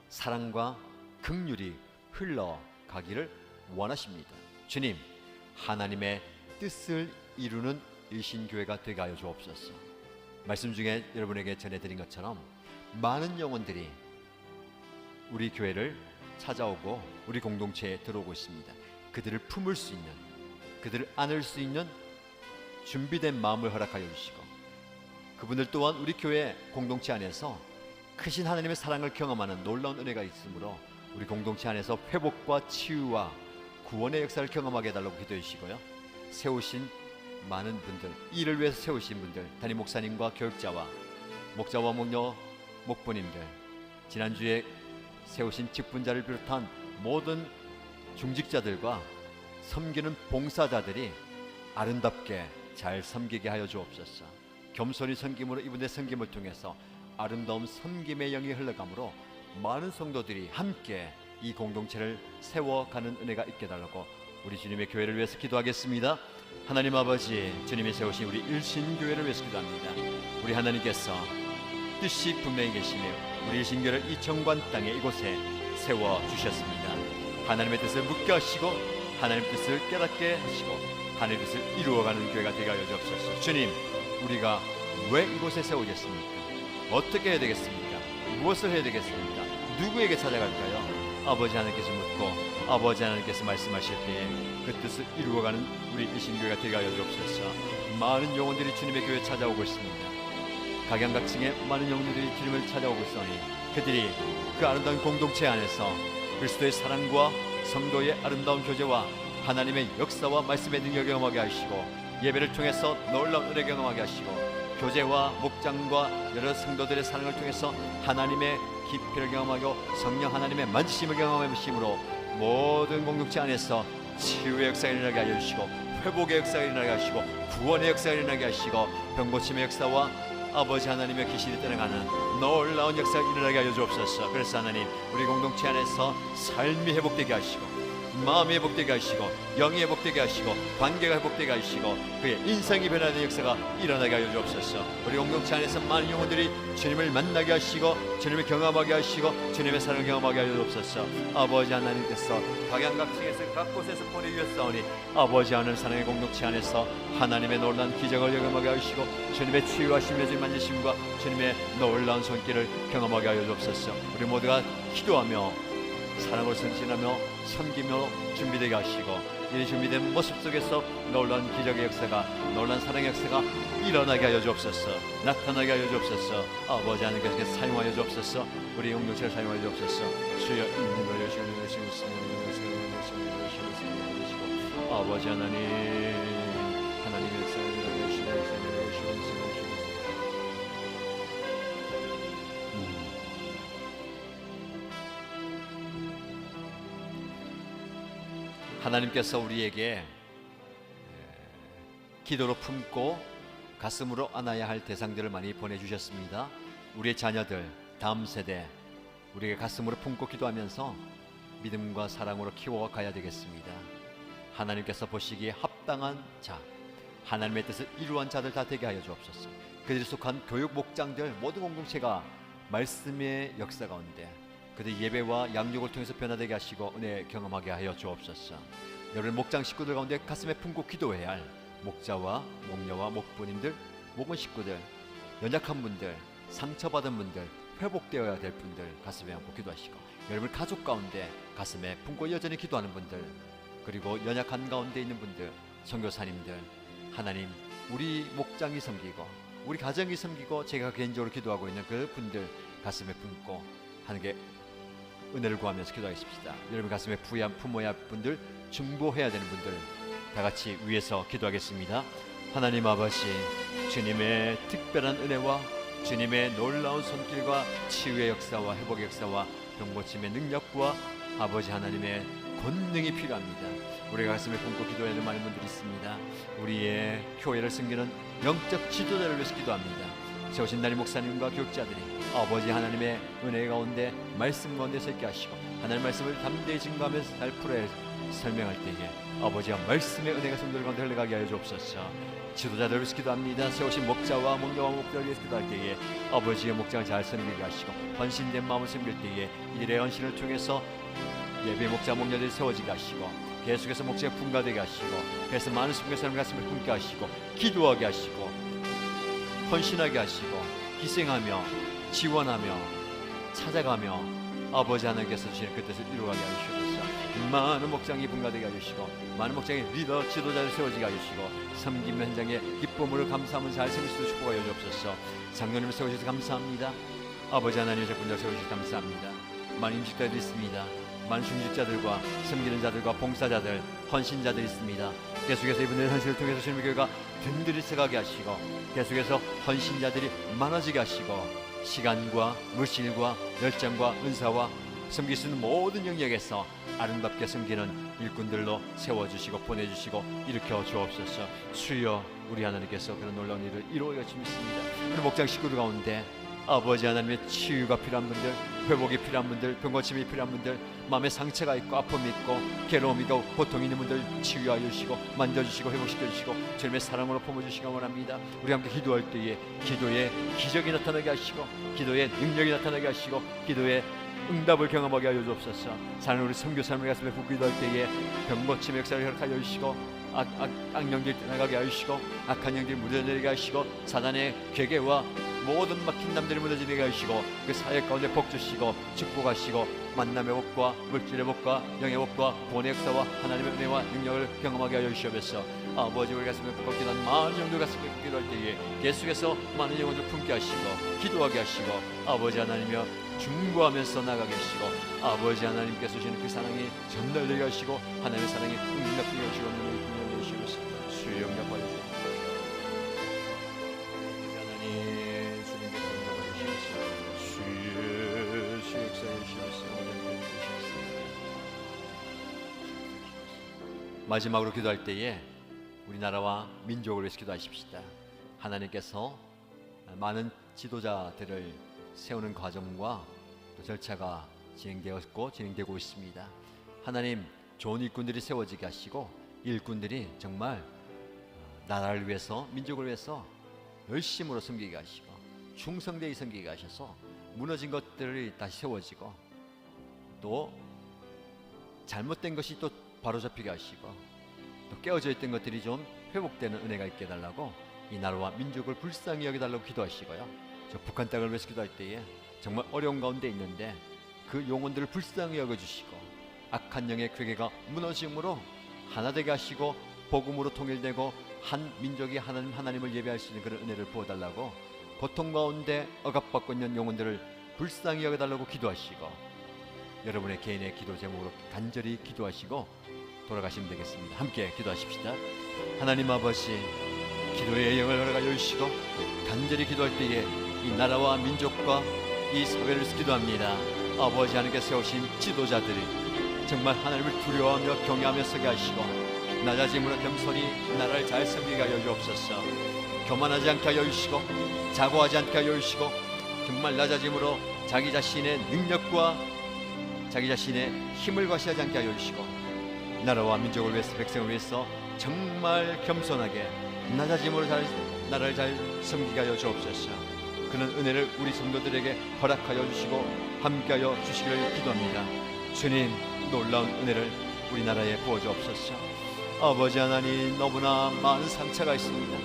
Speaker 1: 사랑과 긍휼이 흘러가기를 원하십니다. 주님, 하나님의 뜻을 이루는 일신교회가 되게 하여 주옵소서. 말씀 중에 여러분에게 전해드린 것처럼 많은 영혼들이 우리 교회를 찾아오고 우리 공동체에 들어오고 있습니다. 그들을 품을 수 있는, 그들을 안을 수 있는 준비된 마음을 허락하여 주시고 그분들 또한 우리 교회 공동체 안에서 크신 하나님의 사랑을 경험하는 놀라운 은혜가 있으므로 우리 공동체 안에서 회복과 치유와 구원의 역사를 경험하게 해달라고 기도해 주시고요. 세우신 많은 분들, 이를 위해서 세우신 분들, 담임 목사님과 교육자와 목자와 목녀, 목부님들, 지난주에 세우신 직분자를 비롯한 모든 중직자들과 섬기는 봉사자들이 아름답게 잘 섬기게 하여 주옵소서. 겸손히 섬김으로 이분의 섬김을 통해서 아름다운 섬김의 영이 흘러가므로 많은 성도들이 함께 이 공동체를 세워가는 은혜가 있게 달라고 우리 주님의 교회를 위해서 기도하겠습니다. 하나님 아버지, 주님이 세우신 우리 일신교회를 위해서 기도합니다. 우리 하나님께서 뜻이 분명히 계시며 우리 일신교회를 이 정관 땅에 이곳에 세워주셨습니다. 하나님의 뜻을 묻게 하시고 하나님의 뜻을 깨닫게 하시고 하나님의 뜻을 이루어가는 교회가 되게 하여 주옵소서. 주님, 우리가 왜 이곳에 세워졌습니까? 어떻게 해야 되겠습니까? 무엇을 해야 되겠습니까? 누구에게 찾아갈까요? 아버지 하나님께서 묻고 아버지 하나님께서 말씀하실 때에 그 뜻을 이루어가는 우리 일신교회가 되게 하여 주옵소서. 많은 영혼들이 주님의 교회에 찾아오고 있습니다. 각양각층의 많은 영혼들이 주님을 찾아오고 있으니 그들이 그 아름다운 공동체 안에서 그리스도의 사랑과 성도의 아름다운 교제와 하나님의 역사와 말씀의 능력을 경험하게 하시고 예배를 통해서 놀라운 은혜 경험하게 하시고 교제와 목장과 여러 성도들의 사랑을 통해서 하나님의 깊이를 경험하고 성령 하나님의 만지심을 경험하심으로 모든 공동체 안에서 치유의 역사가 일어나게 하여 주시고 회복의 역사가 일어나게 하시고 구원의 역사가 일어나게 하시고 병고침의 역사와 아버지 하나님의 귀신이 떠나가는 놀라운 역사가 일어나게 하여 주옵소서. 그래서 하나님, 우리 공동체 안에서 삶이 회복되게 하시고 마음이 회복되게 하시고 영이 회복되게 하시고 관계가 회복되게 하시고 그의 인생이 변화되는 역사가 일어나게 하여 주옵소서. 우리 공동체 안에서 많은 영혼들이 주님을 만나게 하시고 주님을 경험하게 하시고 주님의 사랑을 경험하게 하여 주옵소서. 아버지 하나님께서 각양각층에서 각 곳에서 보내주셨사오니 아버지 하나님 사랑의 공동체 안에서 하나님의 놀라운 기적을 경험하게 하시고 주님의 치유하심의 주님 만지심과 주님의 놀라운 손길을 경험하게 하여 주옵소서. 우리 모두가 기도하며 사랑을 선신하며 섬기며 준비되게 하시고 이 준비된 모습 속에서 놀라운 기적의 역사가 놀라운 사랑의 역사가 일어나게 하여 주옵소서. 나타나게 하여 주옵소서. 아버지 하나님께서 사용하여 주옵소서. 우리 공동체를 사용하여 주옵소서. 주여 있는 걸 여시고 아버지 하나님 하나님의 역사를 여시고 하나님께서 우리에게 기도로 품고 가슴으로 안아야 할 대상들을 많이 보내주셨습니다. 우리의 자녀들, 다음 세대 우리가 가슴으로 품고 기도하면서 믿음과 사랑으로 키워가야 되겠습니다. 하나님께서 보시기에 합당한 자, 하나님의 뜻을 이루한 자들 다 되게 하여 주옵소서. 그들이 속한 교육 목장들 모든 공동체가 말씀의 역사 가운데 그들 예배와 양육을 통해서 변화되게 하시고 은혜 경험하게 하여 주옵소서. 여러분 목장 식구들 가운데 가슴에 품고 기도해야 할 목자와 목녀와 목부님들, 목은 식구들, 연약한 분들, 상처받은 분들, 회복되어야 될 분들 가슴에 안고 기도하시고 여러분 가족 가운데 가슴에 품고 여전히 기도하는 분들 그리고 연약한 가운데 있는 분들, 선교사님들 하나님 우리 목장이 섬기고 우리 가정이 섬기고 제가 개인적으로 기도하고 있는 그 분들 가슴에 품고 하나님께 은혜를 구하면서 기도하겠습니다. 여러분 가슴에 품어야 할 분들, 중보해야 되는 분들 다 같이 위에서 기도하겠습니다. 하나님 아버지, 주님의 특별한 은혜와 주님의 놀라운 손길과 치유의 역사와 회복의 역사와 병고침의 능력과 아버지 하나님의 권능이 필요합니다. 우리가 가슴에 품고 기도해야 될 많은 분들이 있습니다. 우리의 교회를 섬기는 영적 지도자를 위해서 기도합니다. 세우신 나리 목사님과 교육자들이 아버지 하나님의 은혜 가운데 말씀 가운데 서 있게 하시고 하나님의 말씀을 담대히 증거하면서 잘 풀어 설명할 때에 아버지와 말씀의 은혜가 성도들 가운데 흘러가게 하여 주옵소서. 지도자들을 위해서 기도합니다. 세우신 목자와 목녀와 목자를 위해서 기도할 때에 아버지의 목장을 잘 섬기게 하시고 헌신된 마음을 섬길 때에 이들의 헌신을 통해서 예배 목자 목녀들이 세워지게 하시고 계속해서 목자가 분가되게 하시고 그래서 많은 순교 사람 가슴을 품게 하시고 기도하게 하시고 헌신하게 하시고 희생하며 지원하며 찾아가며 아버지 하나님께서 주시는 그 뜻을 이루어가게 하시옵소서. 많은 목장이 분가되게 하시고 많은 목장의 리더 지도자를 세워지게 하시고 섬김 현장에 기쁨으로 감사하면서 잘 섬길 수 있도록 축복하여 주옵소서. 장로님을 세우셔서 감사합니다. 아버지 하나님 적군들 세우셔서 감사합니다. 많은 임직자들이 있습니다. 많은 중직자들과 섬기는 자들과 봉사자들, 헌신자들이 있습니다. 계속해서 이분들의 헌신을 통해서 주님의 교회가 든든히 서가게 하시고 계속해서 헌신자들이 많아지게 하시고 시간과 물질과 열정과 은사와 섬길 수 있는 모든 영역에서 아름답게 섬기는 일꾼들로 세워주시고 보내주시고 일으켜 주옵소서. 주여, 우리 하나님께서 그런 놀라운 일을 이루어 주십니다. 우리 목장 식구들 가운데 아버지 하나님의 치유가 필요한 분들, 회복이 필요한 분들, 병고침이 필요한 분들, 마음에 상처가 있고 아픔이 있고 괴로움이 있고 고통이 있는 분들 치유하여 주시고 만져주시고 회복시켜 주시고 주님의 사랑으로 품어주시기 원합니다. 우리 함께 기도할 때에 기도에 기적이 나타나게 하시고 기도에 능력이 나타나게 하시고 기도에 응답을 경험하게 하여 주옵소서. 사는 우리 선교사님의 가슴에 붓기도할 때에 병고침의 역사를 허락하여 주시고 악령들 떠나가게 하시고 악한 영들 무너지게 하시고 사단의 괴계와 모든 막힌 남들이 무너지게 하시고 그 사역 가운데 복 주시고 축복하시고 만남의 복과 물질의 복과 영의 복과 구원의 역사와 하나님의 은혜와 능력을 경험하게 하여 주시옵소서. 아버지, 우리 가슴에 붓고 난 많은 영들 가슴에 붓기도할 때에 계속해서 많은 영혼들 품게 하시고 기도하게 하시고 아버지 하나님이여 중보하면서 나가게 하시고 아버지 하나님께서 주시는 그 사랑이 전달되게 하시고 하나님의 사랑이 응답되게 하시고 하나님의 주시옵소서. 주의 영광 받으시옵소서. 하나님 주님께서 응답해 주시옵소서. 주의 역사해 주시옵소서. 마지막으로 기도할 때에 우리나라와 민족을 위해서 기도하십시다. 하나님께서 많은 지도자들을 세우는 과정과 또 절차가 진행되고 있습니다. 하나님, 좋은 일꾼들이 세워지게 하시고 일꾼들이 정말 나라를 위해서 민족을 위해서 열심으로 섬기게 하시고 충성되게 섬기게 하셔서 무너진 것들이 다시 세워지고 또 잘못된 것이 또 바로잡히게 하시고 또 깨어져 있던 것들이 좀 회복되는 은혜가 있게 해달라고 이 나라와 민족을 불쌍히 여겨달라고 기도하시고요. 저 북한 땅을 위해서 기도할 때에 정말 어려운 가운데 있는데 그 영혼들을 불쌍히 여겨주시고 악한 영의 괴계가 무너짐으로 하나 되게 하시고 복음으로 통일되고 한 민족이 하나님을 예배할 수 있는 그런 은혜를 부어달라고 고통 가운데 억압받고 있는 영혼들을 불쌍히 여겨달라고 기도하시고 여러분의 개인의 기도 제목으로 간절히 기도하시고 돌아가시면 되겠습니다. 함께 기도하십시다. 하나님 아버지, 기도의 영을 허락하여 주시고 간절히 기도할 때에 이 나라와 민족과 이 사회를 기도합니다. 아버지 하나님께 세우신 지도자들이 정말 하나님을 두려워하며 경외하며 서게 하시고 낮아짐으로 겸손히 나라를 잘 섬기게 하여 주옵소서. 교만하지 않게 하여 주시고 자고하지 않게 하여 주시고 정말 낮아짐으로 자기 자신의 능력과 자기 자신의 힘을 과시하지 않게 하여 주시고 나라와 민족을 위해서 백성을 위해서 정말 겸손하게 낮아짐으로 나라를 잘 섬기게 하여 주옵소서. 그런 은혜를 우리 성도들에게 허락하여 주시고 함께하여 주시기를 기도합니다. 주님, 놀라운 은혜를 우리나라에 부어주옵소서. 아버지 하나님, 너무나 많은 상처가 있습니다.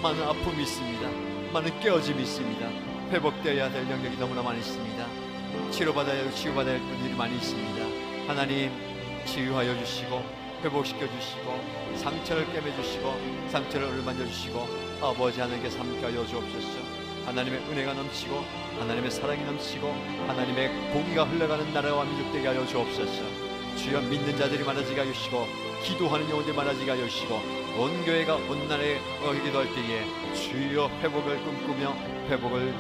Speaker 1: 많은 아픔이 있습니다. 많은 깨어짐이 있습니다. 회복되어야 될 영역이 너무나 많이 있습니다. 치료받아야 할 분들이 많이 있습니다. 하나님, 치유하여 주시고 회복시켜 주시고 상처를 꿰매주시고 상처를 얼만져 주시고 아버지 하나님께 함께하여 주옵소서. 하나님의 은혜가 넘치고 하나님의 사랑이 넘치고 하나님의 공의가 흘러가는 나라와 민족 되게 하여 주옵소서. 주여, 믿는 자들이 많아지게 하여 주시고 기도하는 영혼들이 많아지게 하여 주시고 온 교회가 온 나라에 기도할 때에 주여 회복을 꿈꾸며 회복을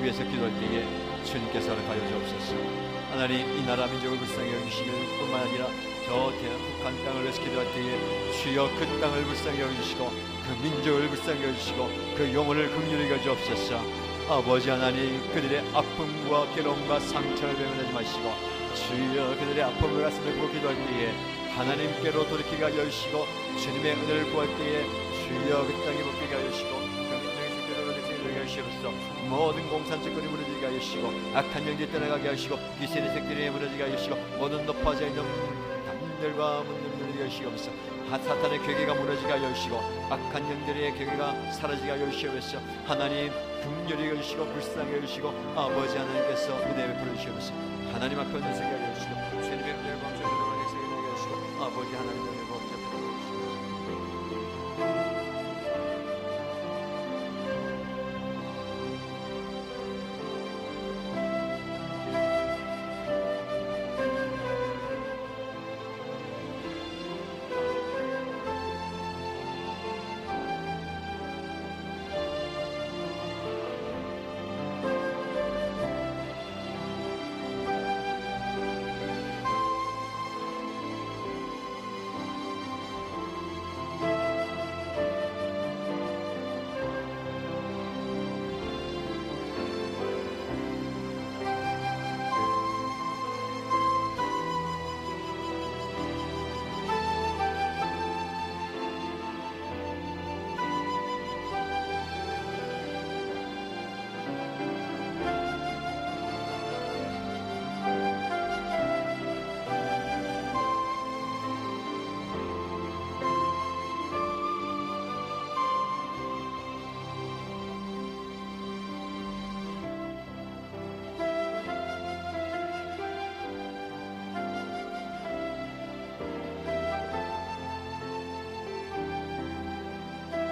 Speaker 1: 위해서 기도할 때에 주님께서 허락하여 주옵소서. 하나님, 이 나라 민족을 불쌍히 여기시길 뿐만 아니라 저 북한 땅을 위해서 기도할 때에 주여 그 땅을 불쌍히 여기시고 그 민족을 불쌍히 여기시고 그 영혼을 긍휼히 여기옵소서. 아버지 하나님, 그들의 아픔과 괴로움과 상처를 배면하지 마시고 주여 그들의 아픔을 가슴에 부어 기도할 때에 하나님께로 돌이키게 하여 주시고 주님의 은혜를 구할 때에 주여 그 땅에 먹게 하여 주시고 그 민족의 생존을 되게 하여 주시옵소서. 모든 공산주권이 무너지게 하여 주시고 악한 영들이 떠나가게 하시고 귀신의 새끼들이 무너지게 하여 주시고 모든 높아져 있는 담들과 문들이 무너지게 하여 주시옵소서. 사탄의 괴계가 무너지게 하여 주시고 악한 영들의 괴계가 사라지게 하여 주시옵소서. 하나님, 긍휼히 여주시고 불쌍히 여주시고 아버지 하나님께서 은혜 베풀어 주시옵소서. 하나님 앞에 은혜서게 하여 주시고 주님의 은혜를 범죄하는 영광을 내게 하여 주시고 아버지 하나님의 은혜를 범죄하는 영광을 주시옵소서.